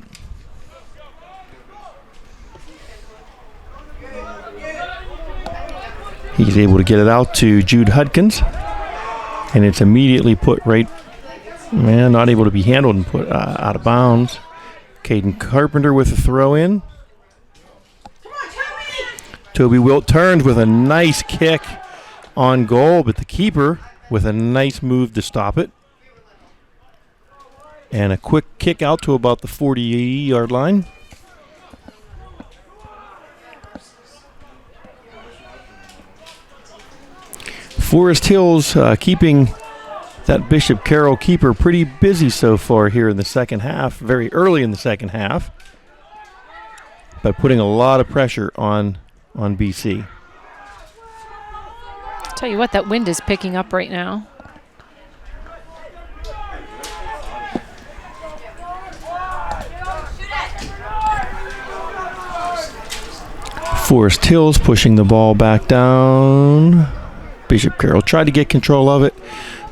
He's able to get it out to Jude Hudkins. And it's immediately put right, man, not able to be handled and put out of bounds. Caden Carpenter with the throw in. Toby Wilt turns with a nice kick on goal, but the keeper with a nice move to stop it. And a quick kick out to about the 40-yard line. Forest Hills keeping that Bishop Carroll keeper pretty busy so far here in the second half, very early in the second half, by putting a lot of pressure on BC. Tell you what, that wind is picking up right now. Forest Hills pushing the ball back down. Bishop Carroll tried to get control of it,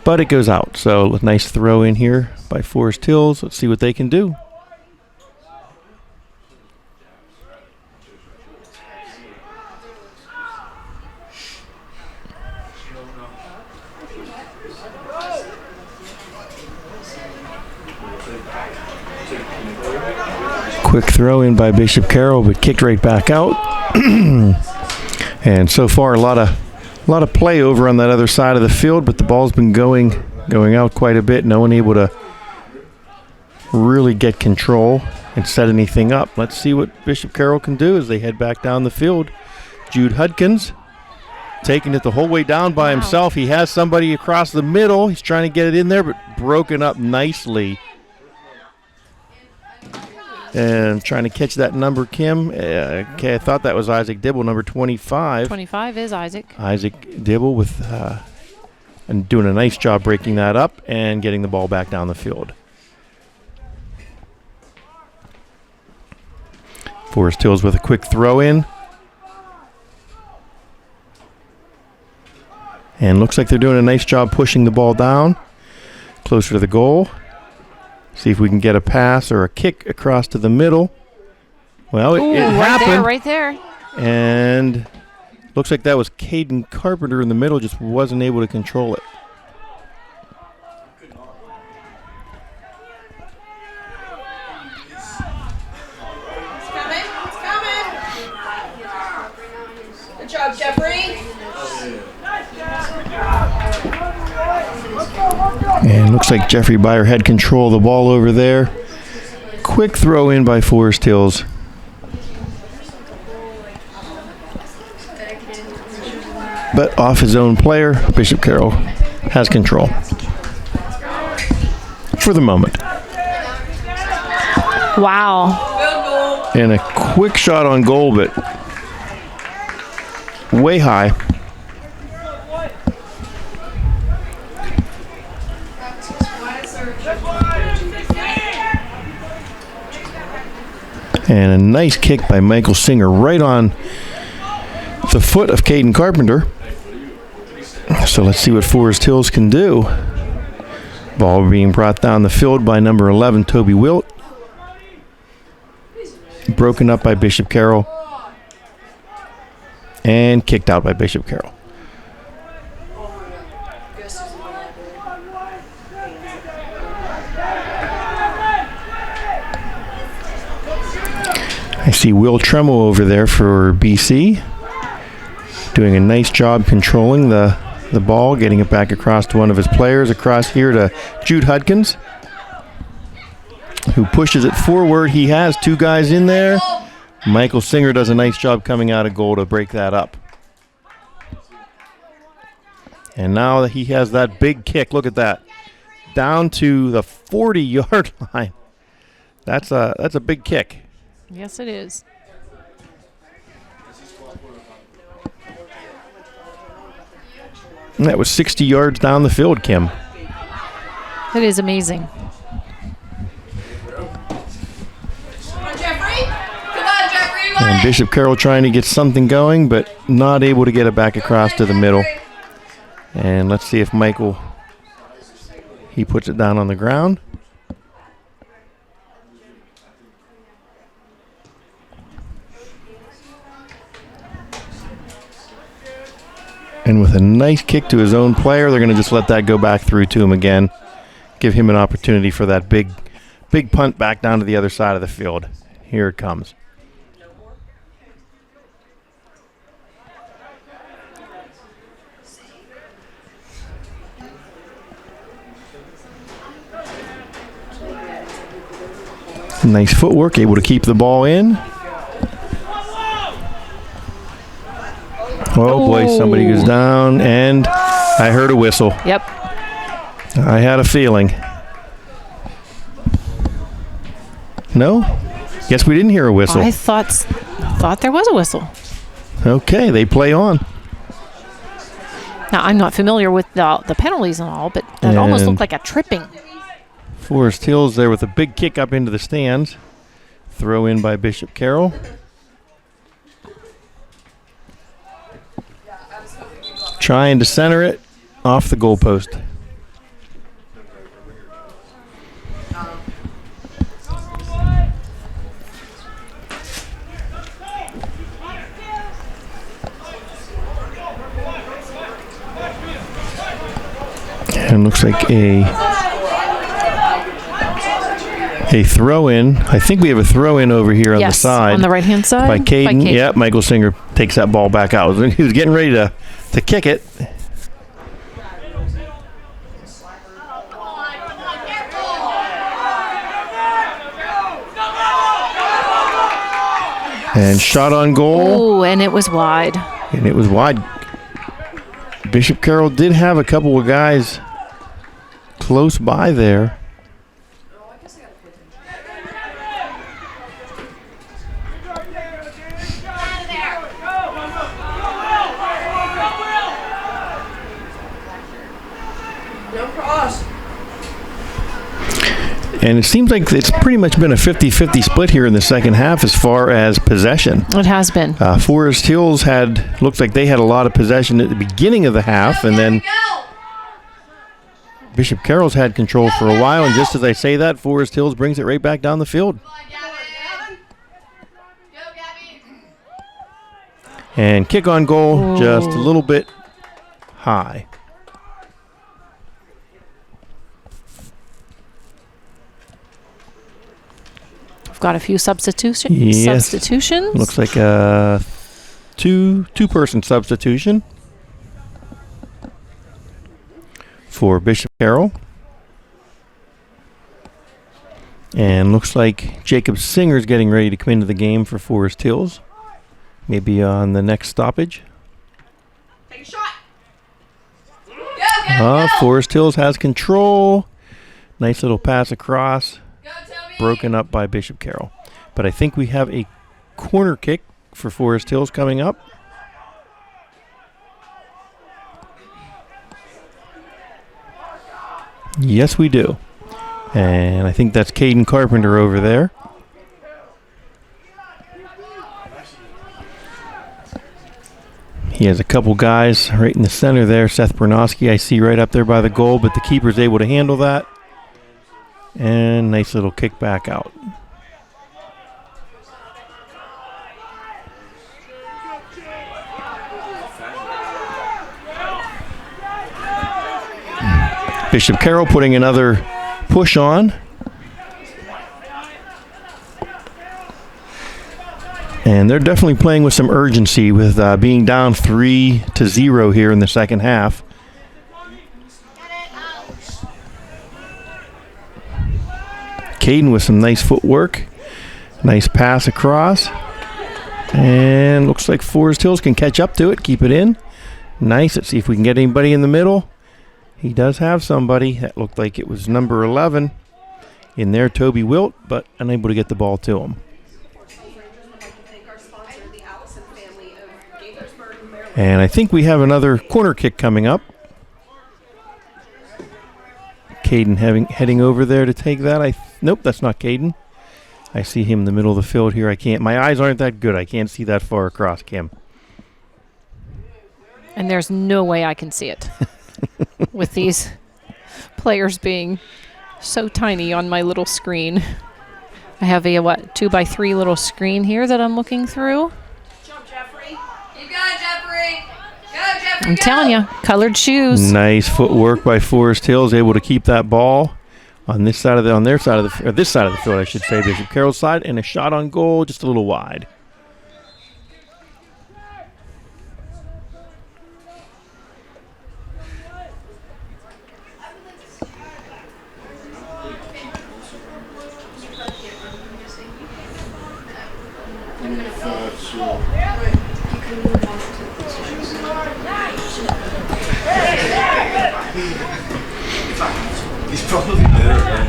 but it goes out. So a nice throw in here by Forest Hills. Let's see what they can do. Quick throw in by Bishop Carroll, but kicked right back out. And so far, a lot of play over on that other side of the field, but the ball's been going out quite a bit. No one able to really get control and set anything up. Let's see what Bishop Carroll can do as they head back down the field. Jude Hudkins taking it the whole way down by himself. He has somebody across the middle. He's trying to get it in there, but broken up nicely. And trying to catch that number, Kim. Okay, I thought that was Isaac Dibble, number 25. 25 is Isaac. Isaac Dibble with and doing a nice job breaking that up and getting the ball back down the field. Forest Hills with a quick throw in. And looks like they're doing a nice job pushing the ball down closer to the goal. See if we can get a pass or a kick across to the middle. Well, it happened. Right there. And looks like that was Caden Carpenter in the middle, just wasn't able to control it. It's coming. Good job, Jeffrey. And looks like Jeffrey Byer had control of the ball over there. Quick throw in by Forest Hills. but off his own player. Bishop Carroll has control for the moment. Wow. And a quick shot on goal, but way high. And a nice kick by Michael Singer right on the foot of Caden Carpenter. So let's see what Forest Hills can do. Ball being brought down the field by number 11, Toby Wilt. Broken up by Bishop Carroll. And kicked out by Bishop Carroll. I see Will Tremel over there for BC. Doing a nice job controlling the ball, getting it back across to one of his players, across here to Jude Hudkins, who pushes it forward. He has two guys in there. Michael Singer does a nice job coming out of goal to break that up. And now he has that big kick. Look at that. Down to the 40-yard line. That's a big kick. Yes, it is. And that was 60 yards down the field, Kim. It is amazing. And Bishop Carroll trying to get something going, but not able to get it back across to the middle. And let's see if Michael, he puts it down on the ground. And with a nice kick to his own player, they're going to just let that go back through to him again. Give him an opportunity for that big punt back down to the other side of the field. Here it comes. Nice footwork, able to keep the ball in. Oh boy, somebody goes down, and I heard a whistle. Yep. I had a feeling. No? Guess we didn't hear a whistle. I thought there was a whistle. Okay, they play on. Now, I'm not familiar with the penalties and all, but that almost looked like a tripping. Forest Hills there with a big kick up into the stands. Throw in by Bishop Carroll. Trying to center it off the goalpost. And looks like a throw-in. I think we have a throw-in over here on the side. On the right-hand side. By Caden. Yeah, Michael Singer takes that ball back out. He was getting ready to kick it. And shot on goal. Oh, and it was wide. And it was wide. Bishop Carroll did have a couple of guys close by there. And it seems like it's pretty much been a 50-50 split here in the second half as far as possession. It has been. Forest Hills looks like they had a lot of possession at the beginning of the half, and then Bishop Carroll's had control for a while, and just as I say that, Forest Hills brings it right back down the field. And kick on goal, just a little bit high. We've got a few substitutions. Yes. Looks like a two-person substitution for Bishop Carroll. And looks like Jacob Singer's getting ready to come into the game for Forest Hills. Maybe on the next stoppage. Take a shot. Forest Hills has control. Nice little pass across. Broken up by Bishop Carroll. But I think we have a corner kick for Forest Hills coming up. Yes, we do. And I think that's Caden Carpenter over there. He has a couple guys right in the center there. Seth Bernoski I see right up there by the goal, but the keeper's able to handle that. And nice little kick back out. Bishop Carroll putting another push on. And they're definitely playing with some urgency with being down 3-0 here in the second half. Caden with some nice footwork. Nice pass across. And looks like Forest Hills can catch up to it, keep it in. Nice. Let's see if we can get anybody in the middle. He does have somebody. That looked like it was number 11 in there, Toby Wilt, but unable to get the ball to him. And I think we have another corner kick coming up. Caden heading over there to take that. Nope, that's not Caden. I see him in the middle of the field here. My eyes aren't that good. I can't see that far across, Kim. And there's no way I can see it with these players being so tiny on my little screen. I have a 2x3 little screen here that I'm looking through. Keep going, Jeffrey. Go, Jeffrey. I'm telling you, colored shoes. Nice footwork by Forest Hills, able to keep that ball on this side of this side of the field, I should say, Bishop Carroll's side, and a shot on goal, just a little wide. He's probably better.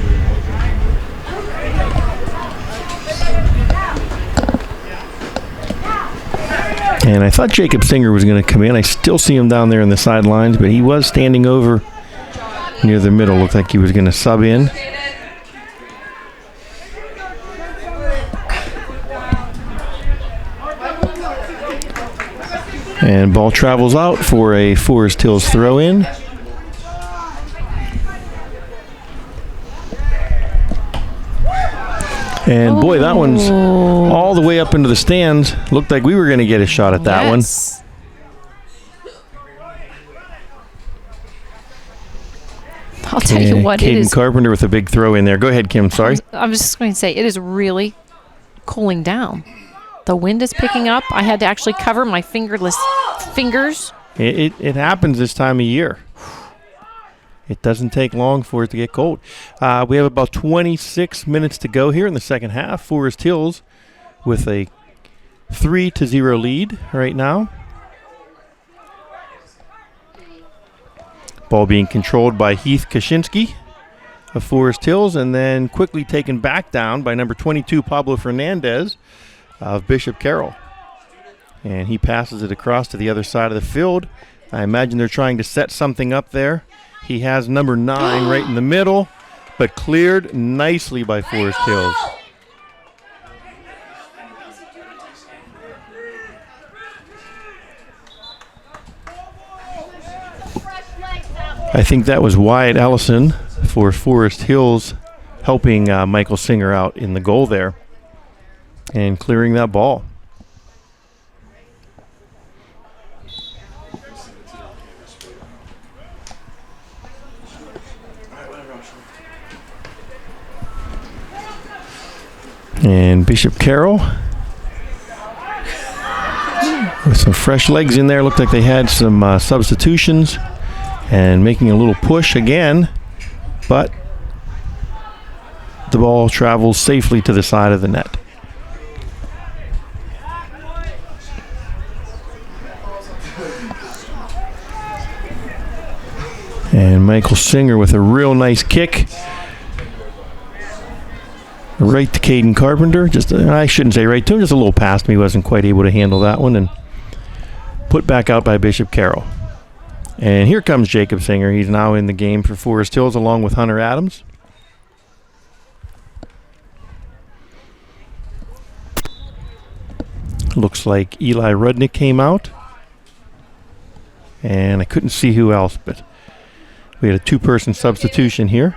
And I thought Jacob Singer was going to come in. I still see him down there in the sidelines, but he was standing over near the middle. Looked like he was going to sub in. And ball travels out for a Forest Hills throw-in. And boy, that one's all the way up into the stands. Looked like we were going to get a shot at that one. I'll tell you what, it Caden is. Carpenter with a big throw in there. Go ahead, Kim. Sorry. I was just going to say, it is really cooling down. The wind is picking up. I had to actually cover my fingerless fingers. It happens this time of year. It doesn't take long for it to get cold. We have about 26 minutes to go here in the second half. Forest Hills with a 3-0 lead right now. Ball being controlled by Heath Kaczynski of Forest Hills, and then quickly taken back down by number 22, Pablo Fernandez of Bishop Carroll. And he passes it across to the other side of the field. I imagine they're trying to set something up there. He has number 9 right in the middle, but cleared nicely by Forest Hills. I think that was Wyatt Ellison for Forest Hills helping Michael Singer out in the goal there and clearing that ball. And Bishop Carroll with some fresh legs in there. Looked like they had some substitutions and making a little push again, but the ball travels safely to the side of the net. Michael Singer with a real nice kick. Right to Caden Carpenter. I shouldn't say right to him, just a little past me. He wasn't quite able to handle that one. And put back out by Bishop Carroll. And here comes Jacob Singer. He's now in the game for Forest Hills along with Hunter Adams. Looks like Eli Rudnick came out. And I couldn't see who else, but we had a two-person substitution here.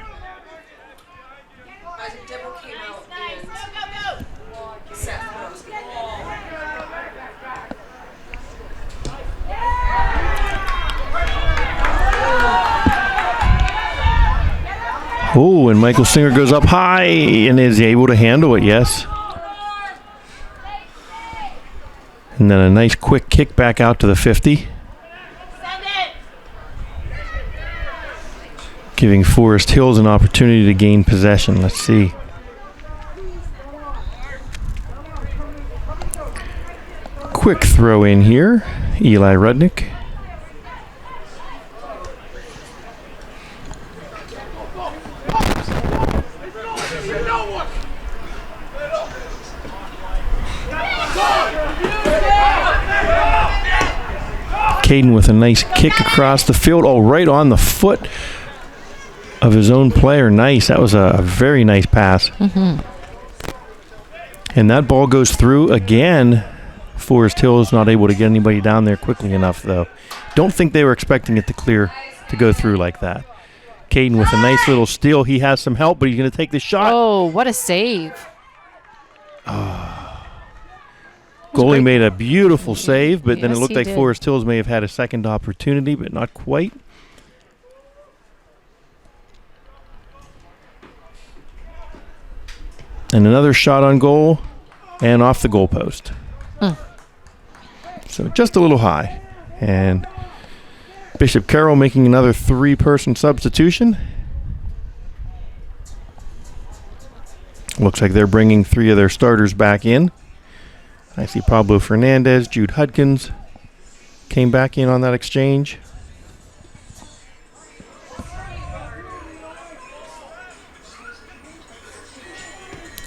Isaac Dibble came out and Seth Rose. Oh, and Michael Singer goes up high and is able to handle it, yes. And then a nice quick kick back out to the 50. Giving Forest Hills an opportunity to gain possession. Let's see. Quick throw in here. Eli Rudnick. Caden with a nice kick across the field. Oh, right on the foot of his own player. Nice. That was a very nice pass. And that ball goes through again. Forest Hills not able to get anybody down there quickly enough, though. Don't think they were expecting it to go through like that. Caden with a nice little steal. He has some help, but he's going to take the shot. Oh, what a save. Goalie made a beautiful save, but then it Yes, looked he like did. Forest Hills may have had a second opportunity, but not quite. And another shot on goal and off the goalpost. So just a little high. And Bishop Carroll making another three-person substitution. Looks like they're bringing three of their starters back in. I see Pablo Fernandez, Jude Hudkins came back in on that exchange.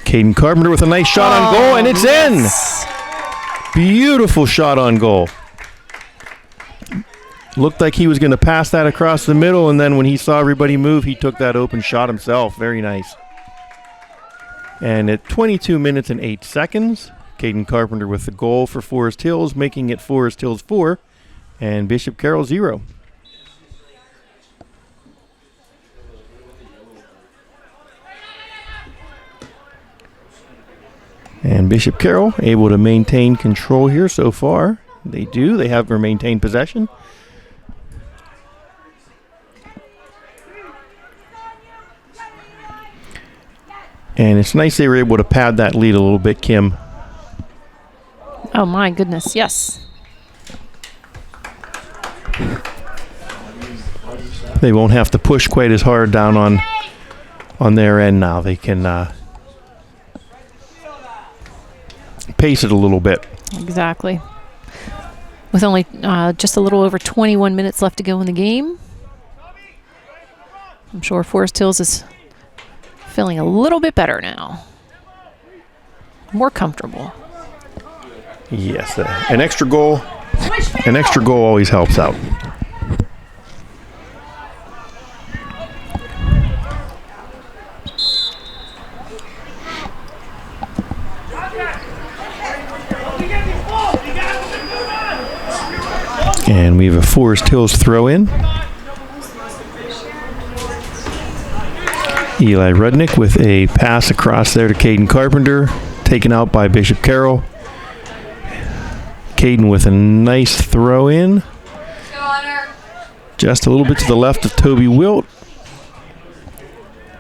Caden Carpenter with a nice shot on goal, and it's in. Beautiful shot on goal. Looked like he was going to pass that across the middle, and then when he saw everybody move, he took that open shot himself. Very nice. And at 22 minutes and 8 seconds, Caden Carpenter with the goal for Forest Hills, making it Forest Hills 4 and Bishop Carroll 0. And Bishop Carroll able to maintain control here so far. They do. They have maintained possession. And it's nice they were able to pad that lead a little bit, Kim. Oh, my goodness. Yes. They won't have to push quite as hard down on their end now. They can pace it a little bit. Exactly. With only just a little over 21 minutes left to go in the game, I'm sure Forest Hills is feeling a little bit better now. More comfortable. Yes, an extra goal always helps out. And we have a Forest Hills throw in. Eli Rudnick with a pass across there to Caden Carpenter, taken out by Bishop Carroll. Caden with a nice throw in. Just a little bit to the left of Toby Wilt.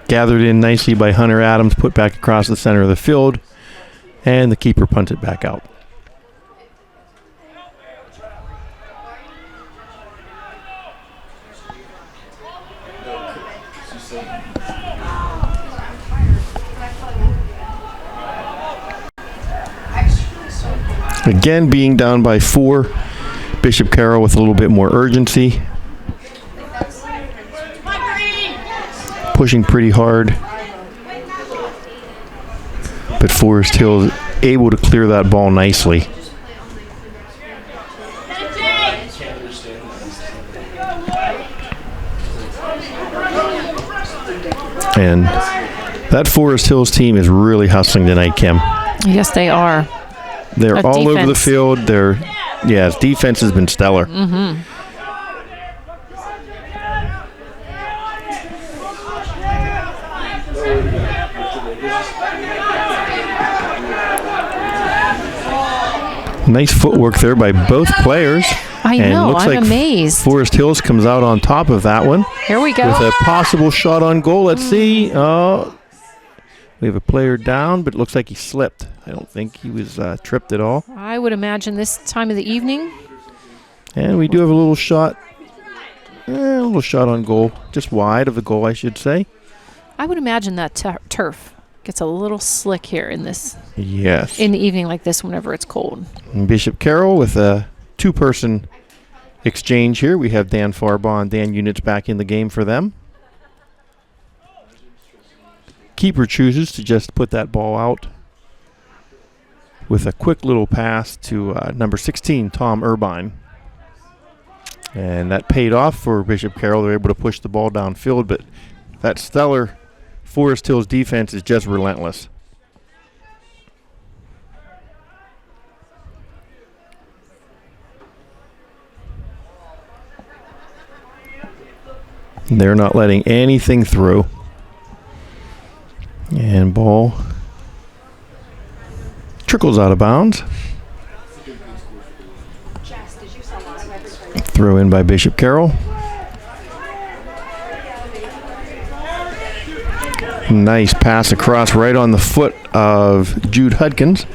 Gathered in nicely by Hunter Adams, put back across the center of the field, and the keeper punted back out. Again, being down by 4, Bishop Carroll with a little bit more urgency. pushing pretty hard. But Forest Hills able to clear that ball nicely. And that Forest Hills team is really hustling tonight, Kim. Yes, they are. They're That all over the defense. field. His defense has been stellar. Nice footwork there by both players. I And know. looks I'm like amazed. Forest Hills comes out on top of that one Here we go. with a possible shot on goal. Let's see. Oh, we have a player down, but it looks like he slipped. I don't think he was tripped at all. I would imagine this time of the evening. And we do have a little shot. A little shot on goal. Just wide of the goal, I should say. I would imagine that turf gets a little slick here in this Yes. in the evening like this whenever it's cold. And Bishop Carroll with a two-person exchange here. We have Dan Farbaugh and Dan Units back in the game for them. Keeper chooses to just put that ball out with a quick little pass to number 16, Tom Irvine. And that paid off for Bishop Carroll. They're able to push the ball downfield, but that stellar Forest Hills defense is just relentless. They're not letting anything through. And ball trickles out of bounds. Throw in by Bishop Carroll. Nice pass across right on the foot of Jude Hudkins.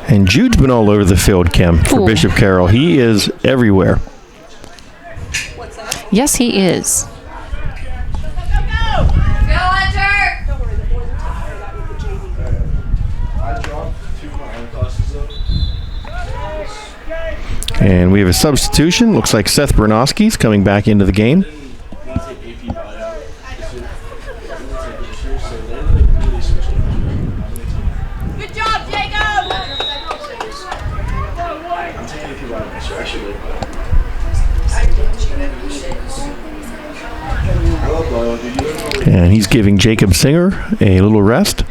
And Jude's been all over the field, Kim, for Ooh. Bishop Carroll. He is everywhere. Yes, he is. Go, Hunter! Don't worry, the boys will take care of that with the JV. I dropped 2 combined classes though. And we have a substitution. Looks like Seth Bernowski's coming back into the game. We take AP buyout this year. We take this year, so they're like really switching. Good job, Jacob! I'm taking AP buyout this year. I should like buyout. I love buyout, dude. You don't know And he's giving Jacob Singer a little rest.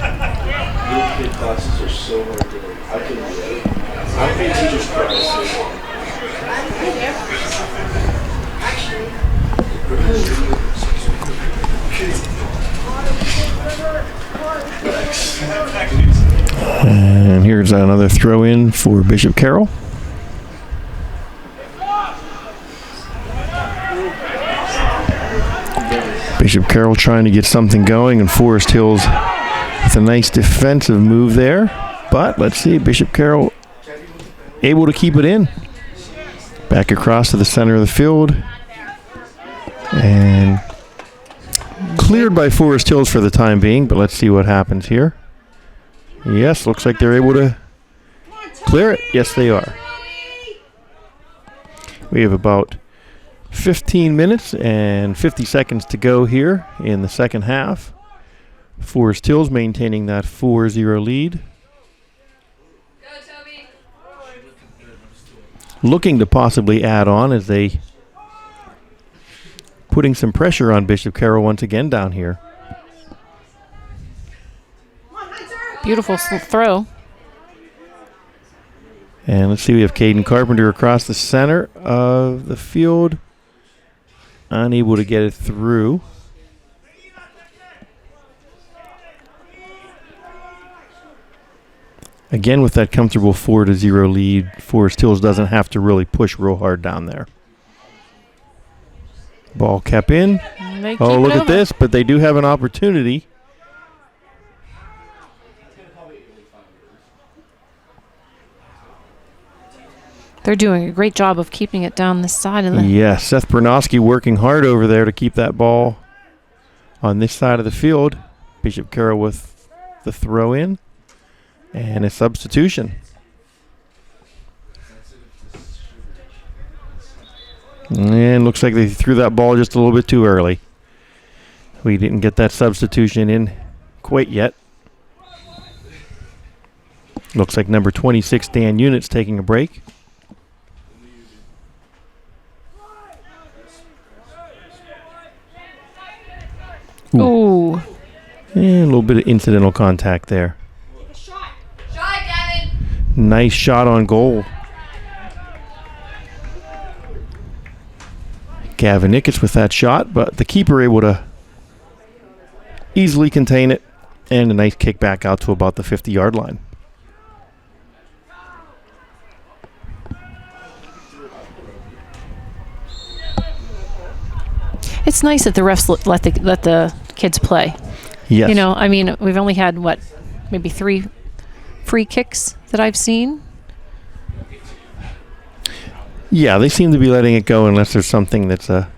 little kid classes are so hard to like. I couldn't do it. I've made teachers cry. And here's another throw in for Bishop Carroll. Bishop Carroll trying to get something going, and Forest Hills with a nice defensive move there. But let's see, Bishop Carroll able to keep it in. Back across to the center of the field. And cleared by Forest Hills for the time being, but let's see what happens here. Yes, looks like they're able to clear it. Yes, they are. We have about 15 minutes and 50 seconds to go here in the second half. Forest Hills maintaining that 4-0 lead. Go, Toby! Looking to possibly add on as they putting some pressure on Bishop Carroll once again down here. Beautiful throw. And let's see, we have Caden Carpenter across the center of the field. Unable to get it through. Again, with that comfortable 4-0 lead, Forest Hills doesn't have to really push real hard down there. Ball kept in. They Oh, keep look it at over. this, but they do have an opportunity. They're doing a great job of keeping it down the side of the... Yes, Seth Bernoski working hard over there to keep that ball on this side of the field. Bishop Carroll with the throw in and a substitution. And looks like they threw that ball just a little bit too early. We didn't get that substitution in quite yet. Looks like number 26, Dan Unit's taking a break. Ooh. And a little bit of incidental contact there. Shot, Gavin. Nice shot on goal. Gavin Nickets with that shot, but the keeper able to easily contain it, and a nice kick back out to about the 50-yard line. It's nice that the refs let the kids play. Yes. You know, I mean, we've only had, what, maybe 3 free kicks that I've seen? Yeah, they seem to be letting it go unless there's something that's a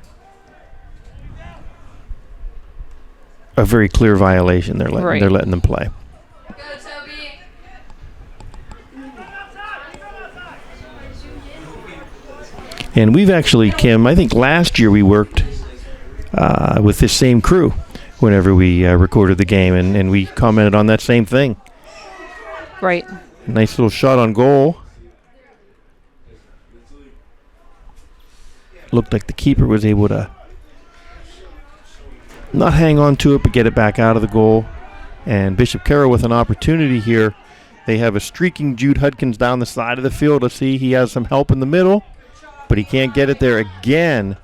very clear violation. They're letting them play. Go, Toby. And we've actually, Kim, I think last year we worked with this same crew whenever we recorded the game, and we commented on that same thing. Right. Nice little shot on goal. Looked like the keeper was able to not hang on to it, but get it back out of the goal. And Bishop Carroll with an opportunity here. They have a streaking Jude Hudkins down the side of the field. Let's see, he has some help in the middle, but he can't get it there again.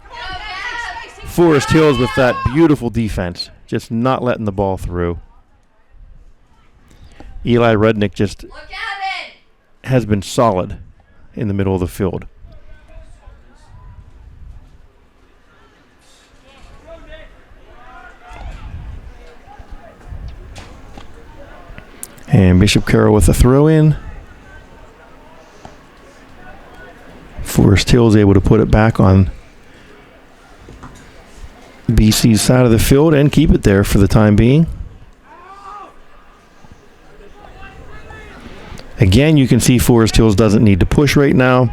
Forest Hills with that beautiful defense, just not letting the ball through. Eli Rudnick just has been solid in the middle of the field. And Bishop Carroll with a throw in. Forest Hills able to put it back on BC's side of the field and keep it there for the time being. Again, you can see Forest Hills doesn't need to push right now.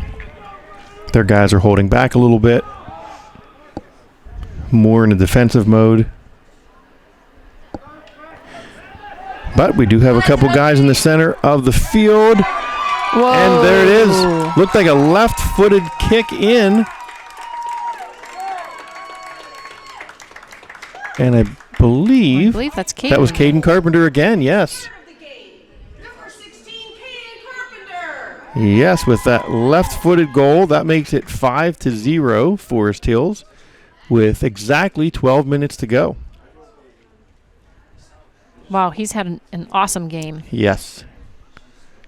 Their guys are holding back a little bit. More in a defensive mode. But we do have a couple guys in the center of the field. Whoa. And there it is. Looked like a left-footed kick in. And I believe that's Caden. that was Caden Carpenter again, yes. Number 16, Kaden Carpenter. Yes, with that left-footed goal, that makes it 5-0 Forest Hills with exactly 12 minutes to go. Wow, he's had an awesome game. Yes.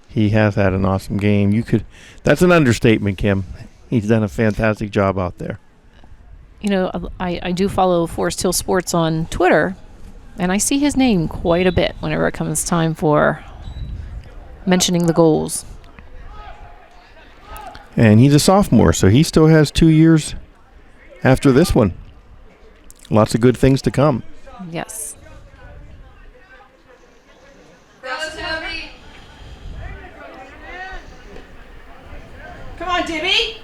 He has had an awesome game. That's an understatement, Kim. He's done a fantastic job out there. You know, I do follow Forest Hill Sports on Twitter, and I see his name quite a bit whenever it comes time for mentioning the goals. And he's a sophomore, so he still has 2 years after this one. Lots of good things to come. Yes. Come on, Dibby.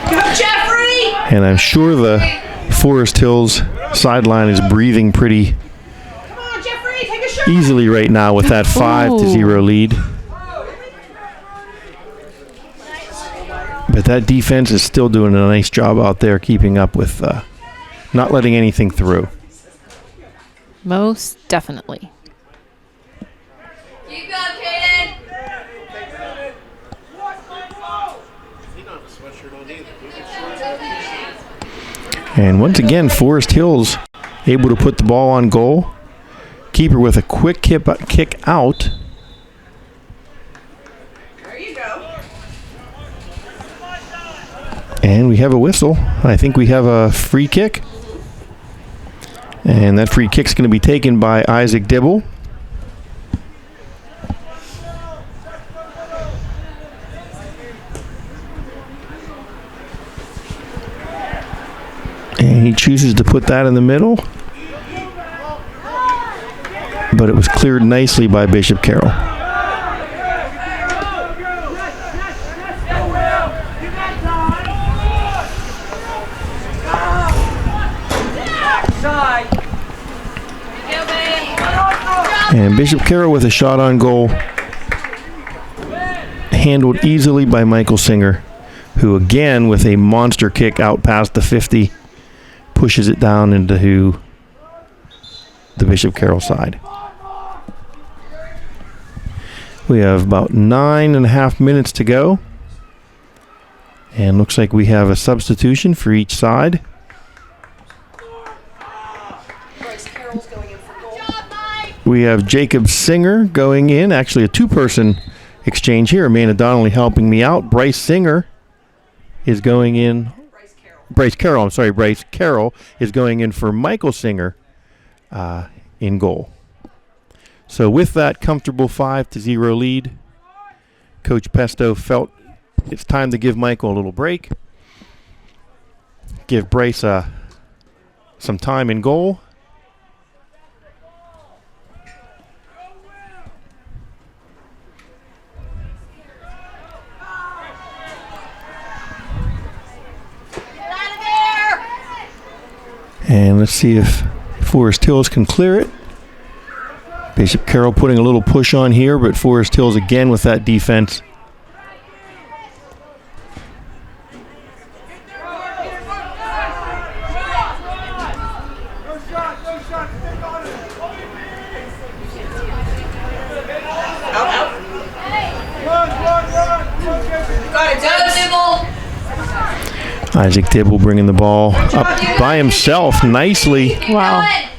Go, Jeffrey! And I'm sure the Forest Hills sideline is breathing pretty Come on, Jeffrey, take a shot. easily right now with that 5-0 lead. But that defense is still doing a nice job out there keeping up with not letting anything through. Most definitely. Keep going, Kaden. And once again, Forest Hills able to put the ball on goal. Keeper with a quick kick out. There you go. And we have a whistle. I think we have a free kick. And that free kick's going to be taken by Isaac Dibble. And he chooses to put that in the middle. But it was cleared nicely by Bishop Carroll. And Bishop Carroll with a shot on goal. Handled easily by Michael Singer, who again with a monster kick out past the 50 pushes it down into the Bishop Carroll side. We have about 9.5 minutes to go. And looks like we have a substitution for each side. We have Jacob Singer going in. Actually, a two-person exchange here. Amanda Donnelly helping me out. Bryce Singer is going in. Bryce Carroll is going in for Michael Singer in goal. So with that comfortable 5-0 lead, Coach Pesto felt it's time to give Michael a little break. Give Bryce some time in goal. And let's see if Forest Hills can clear it. Bishop Carroll putting a little push on here, but Forest Hills again with that defense. Isaac Dibble bringing the ball up by himself nicely. Wow.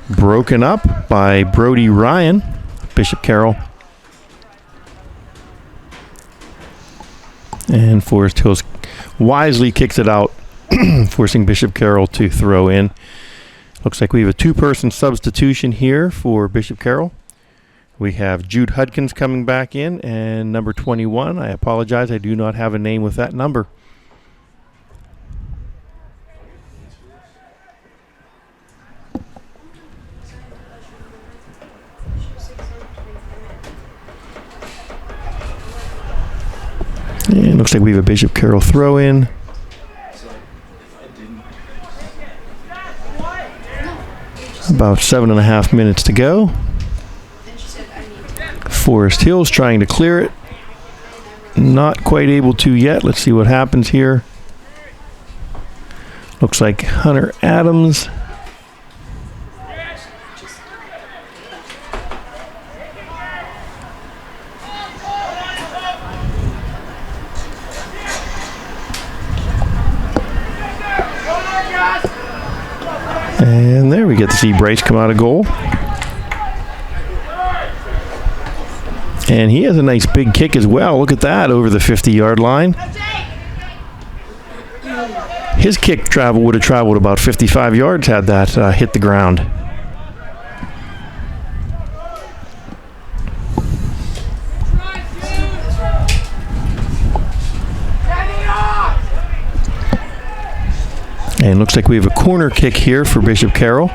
Broken up by Brody Ryan, Bishop Carroll. And Forest Hills wisely kicks it out, forcing Bishop Carroll to throw in. Looks like we have a two-person substitution here for Bishop Carroll. We have Jude Hudkins coming back in, and number 21. I apologize, I do not have a name with that number. And looks like we have a Bishop Carroll throw in. About 7.5 minutes to go. Forest Hills trying to clear it. Not quite able to yet. Let's see what happens here. Looks like Hunter Adams. And there we get to see Bryce come out of goal. And he has a nice big kick as well. Look at that over the 50-yard line. His kick would have traveled about 55 yards had that hit the ground. And looks like we have a corner kick here for Bishop Carroll.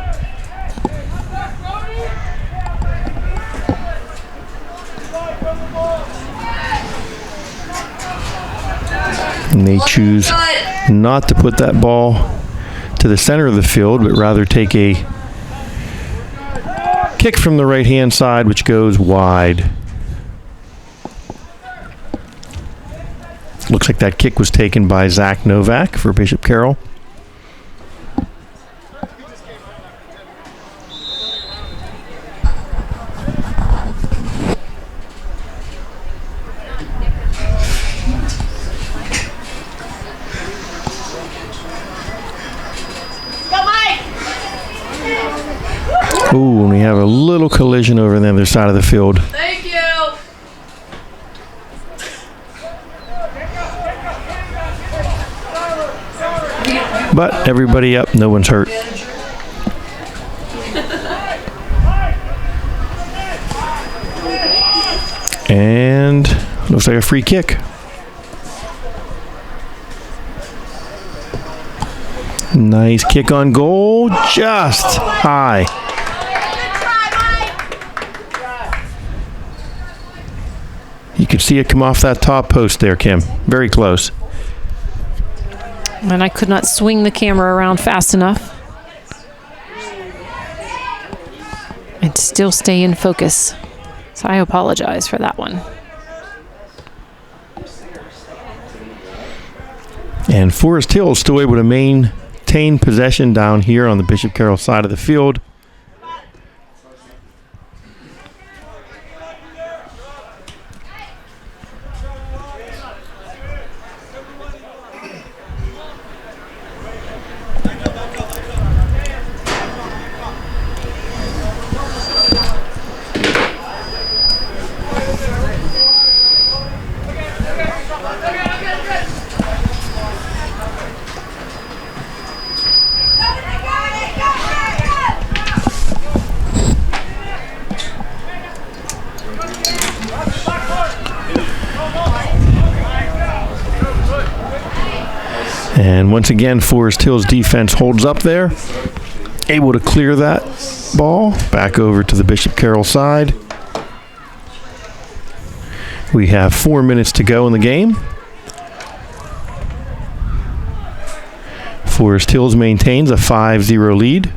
And they choose not to put that ball to the center of the field, but rather take a kick from the right-hand side, which goes wide. Looks like that kick was taken by Zach Novak for Bishop Carroll. Ooh, and we have a little collision over on the other side of the field. Thank you. But everybody up, no one's hurt. And looks like a free kick. Nice kick on goal, just high. You could see it come off that top post there, Kim. Very close. And I could not swing the camera around fast enough. And still stay in focus. So I apologize for that one. And Forest Hill is still able to maintain possession down here on the Bishop Carroll side of the field. And once again, Forest Hill's defense holds up there, able to clear that ball back over to the Bishop Carroll side. We have 4 minutes to go in the game. Forest Hills maintains a 5-0 lead.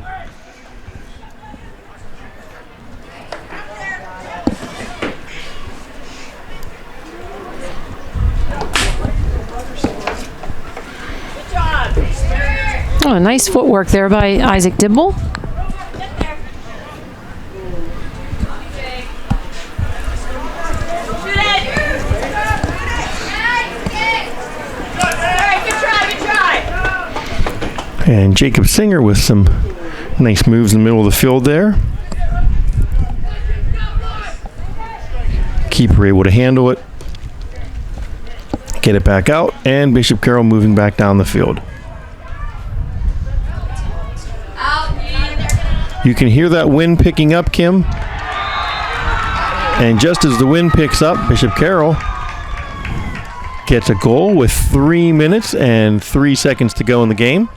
Oh, nice footwork there by Isaac Dibble. And Jacob Singer with some nice moves in the middle of the field there. Keeper able to handle it. Get it back out, and Bishop Carroll moving back down the field. You can hear that wind picking up, Kim. And just as the wind picks up, Bishop Carroll gets a goal with 3 minutes and 3 seconds to go in the game.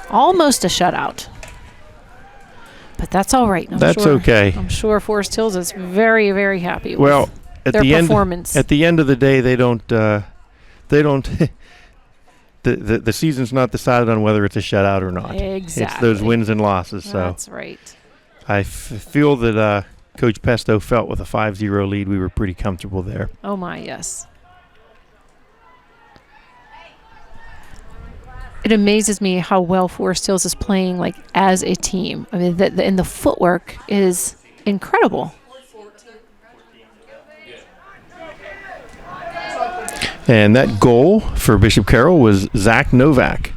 Almost a shutout. But that's all right. That's okay. I'm sure Forest Hills is very, very happy Well, with at their the performance. At the end of the day, they don't the season's not decided on whether it's a shutout or not. Exactly. It's those wins and losses. So that's right. I feel that Coach Pesto felt with a 5-0 lead, we were pretty comfortable there. Oh my, yes. It amazes me how well Forest Hills is playing, like, as a team. I mean, and the footwork is incredible. And that goal for Bishop Carroll was Zach Novak.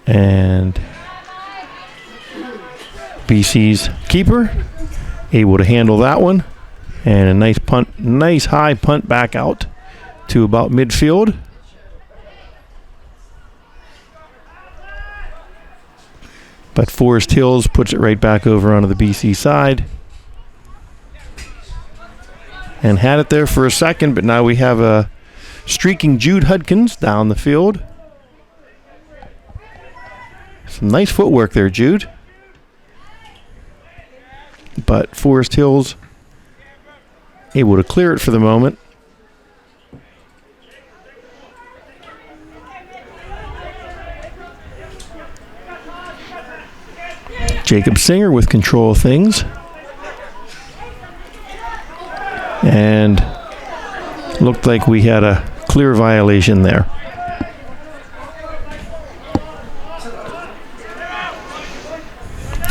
And BC's keeper able to handle that one. And a nice punt, nice high punt back out to about midfield. But Forest Hills puts it right back over onto the BC side. And had it there for a second, but now we have a streaking Jude Hudkins down the field. Some nice footwork there, Jude. But Forest Hills able to clear it for the moment. Jacob Singer with control of things. And looked like we had a clear violation there.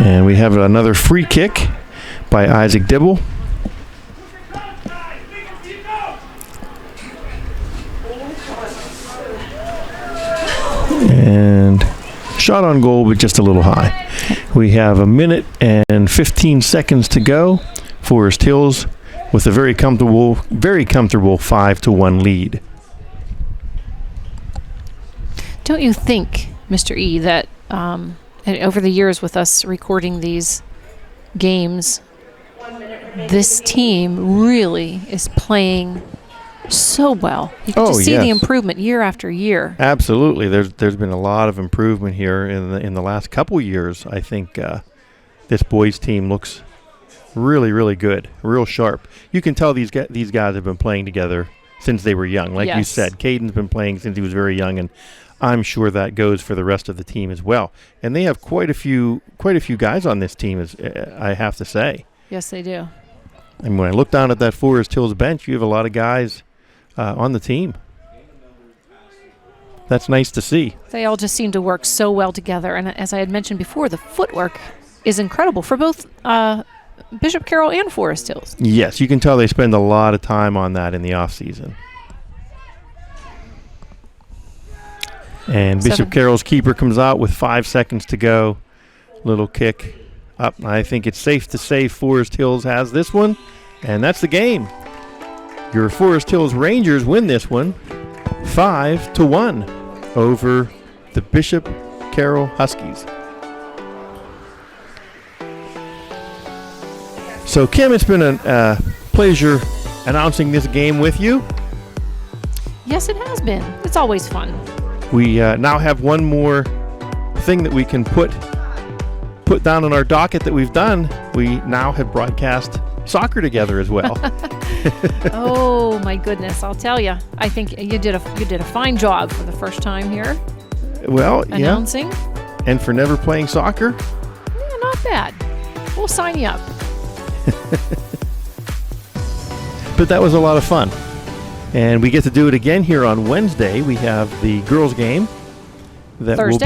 And we have another free kick by Isaac Dibble. And shot on goal, but just a little high. We have a minute and 15 seconds to go. Forest Hills with a very comfortable 5-1 lead. Don't you think, Mr. E, that and over the years with us recording these games, this team really is playing so well. You can just see the improvement year after year. Absolutely. There's been a lot of improvement here in the last couple years. I think this boys team looks really, really good, real sharp. You can tell these guys have been playing together since they were young. Like you said, Caden's been playing since he was very young, and I'm sure that goes for the rest of the team as well. And they have quite a few guys on this team, as I have to say. Yes, they do. And when I look down at that Forest Hills bench, you have a lot of guys on the team. That's nice to see. They all just seem to work so well together. And as I had mentioned before, the footwork is incredible for both Bishop Carroll and Forest Hills. Yes, you can tell they spend a lot of time on that in the off season. And Bishop Carroll's keeper comes out with 5 seconds to go. Little kick up. I think it's safe to say Forest Hills has this one, and that's the game. Your Forest Hills Rangers win this one 5-1 over the Bishop Carroll Huskies. So, Kim, it's been a pleasure announcing this game with you. Yes, it has been. It's always fun. We now have one more thing that we can put down on our docket that we've done. We now have broadcast soccer together as well. Oh my goodness! I'll tell you. I think you did a fine job for the first time here. Well, announcing. Yeah. And for never playing soccer. Yeah, not bad. We'll sign you up. But that was a lot of fun. And we get to do it again here on Wednesday. We have the girls' game. Thursday,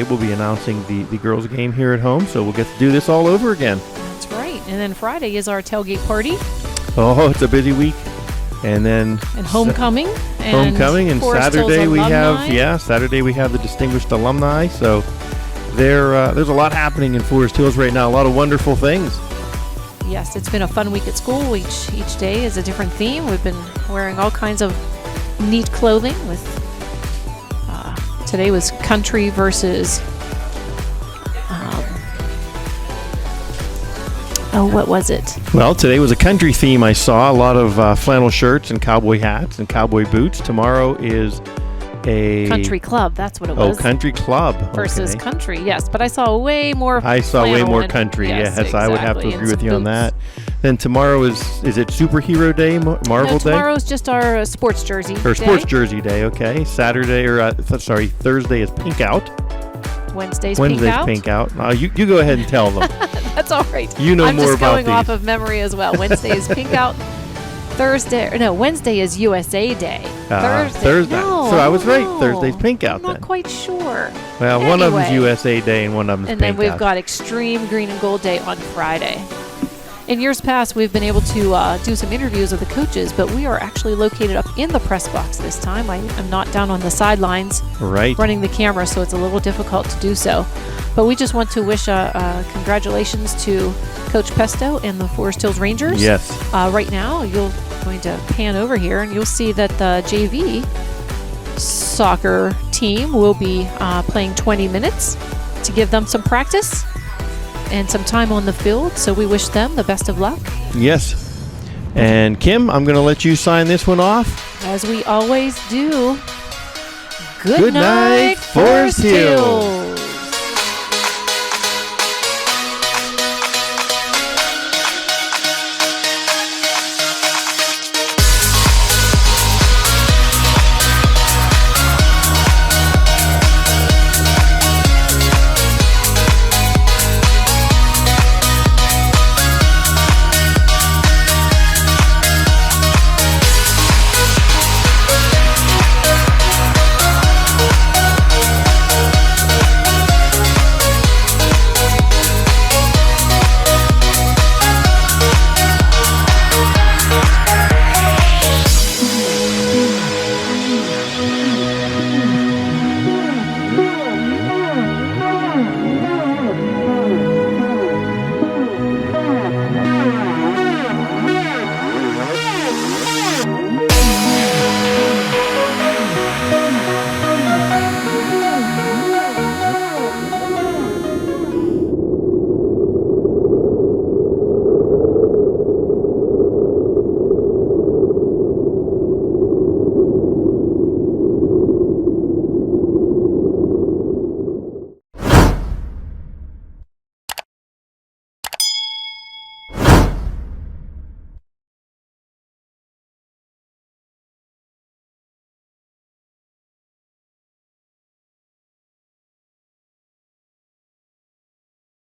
we'll be announcing the girls' game here at home. So we'll get to do this all over again. That's right. And then Friday is our tailgate party. Oh, it's a busy week. And then homecoming. Homecoming. And Saturday we have the distinguished alumni. So there's a lot happening in Forest Hills right now. A lot of wonderful things. Yes, it's been a fun week at school. Each day is a different theme. We've been wearing all kinds of neat clothing. Today was country versus what was it? Well, today was a country theme. I saw a lot of flannel shirts and cowboy hats and cowboy boots. Tomorrow is a country club. That's what it was. Oh, country club versus country. Yes, but I saw way more. Country. Yes, exactly. I would have to agree with you on that. Then tomorrow is it Superhero Day, Marvel Day? Tomorrow's just our sports jersey. Sports jersey day. Okay. Thursday is Pink Out. Wednesday's Pink Out. You go ahead and tell them. That's all right. You know more about these. I'm just going off of memory as well. Wednesday is Pink Out. Wednesday is USA Day. Thursday. No, so I was right. Thursday's Pink Out. I'm not quite sure. Well, anyway, one of them's USA Day and one of them's Pink Out. And then we've got Extreme Green and Gold Day on Friday. In years past, we've been able to do some interviews with the coaches, but we are actually located up in the press box this time. I'm not down on the sidelines running the camera, so it's a little difficult to do so. But we just want to wish congratulations to Coach Pesto and the Forest Hills Rangers. Yes. Right now, you're going to pan over here, and you'll see that the JV soccer team will be playing 20 minutes to give them some practice and some time on the field, so we wish them the best of luck. Yes. And Kim, I'm going to let you sign this one off. As we always do. Good night, Forest Hills.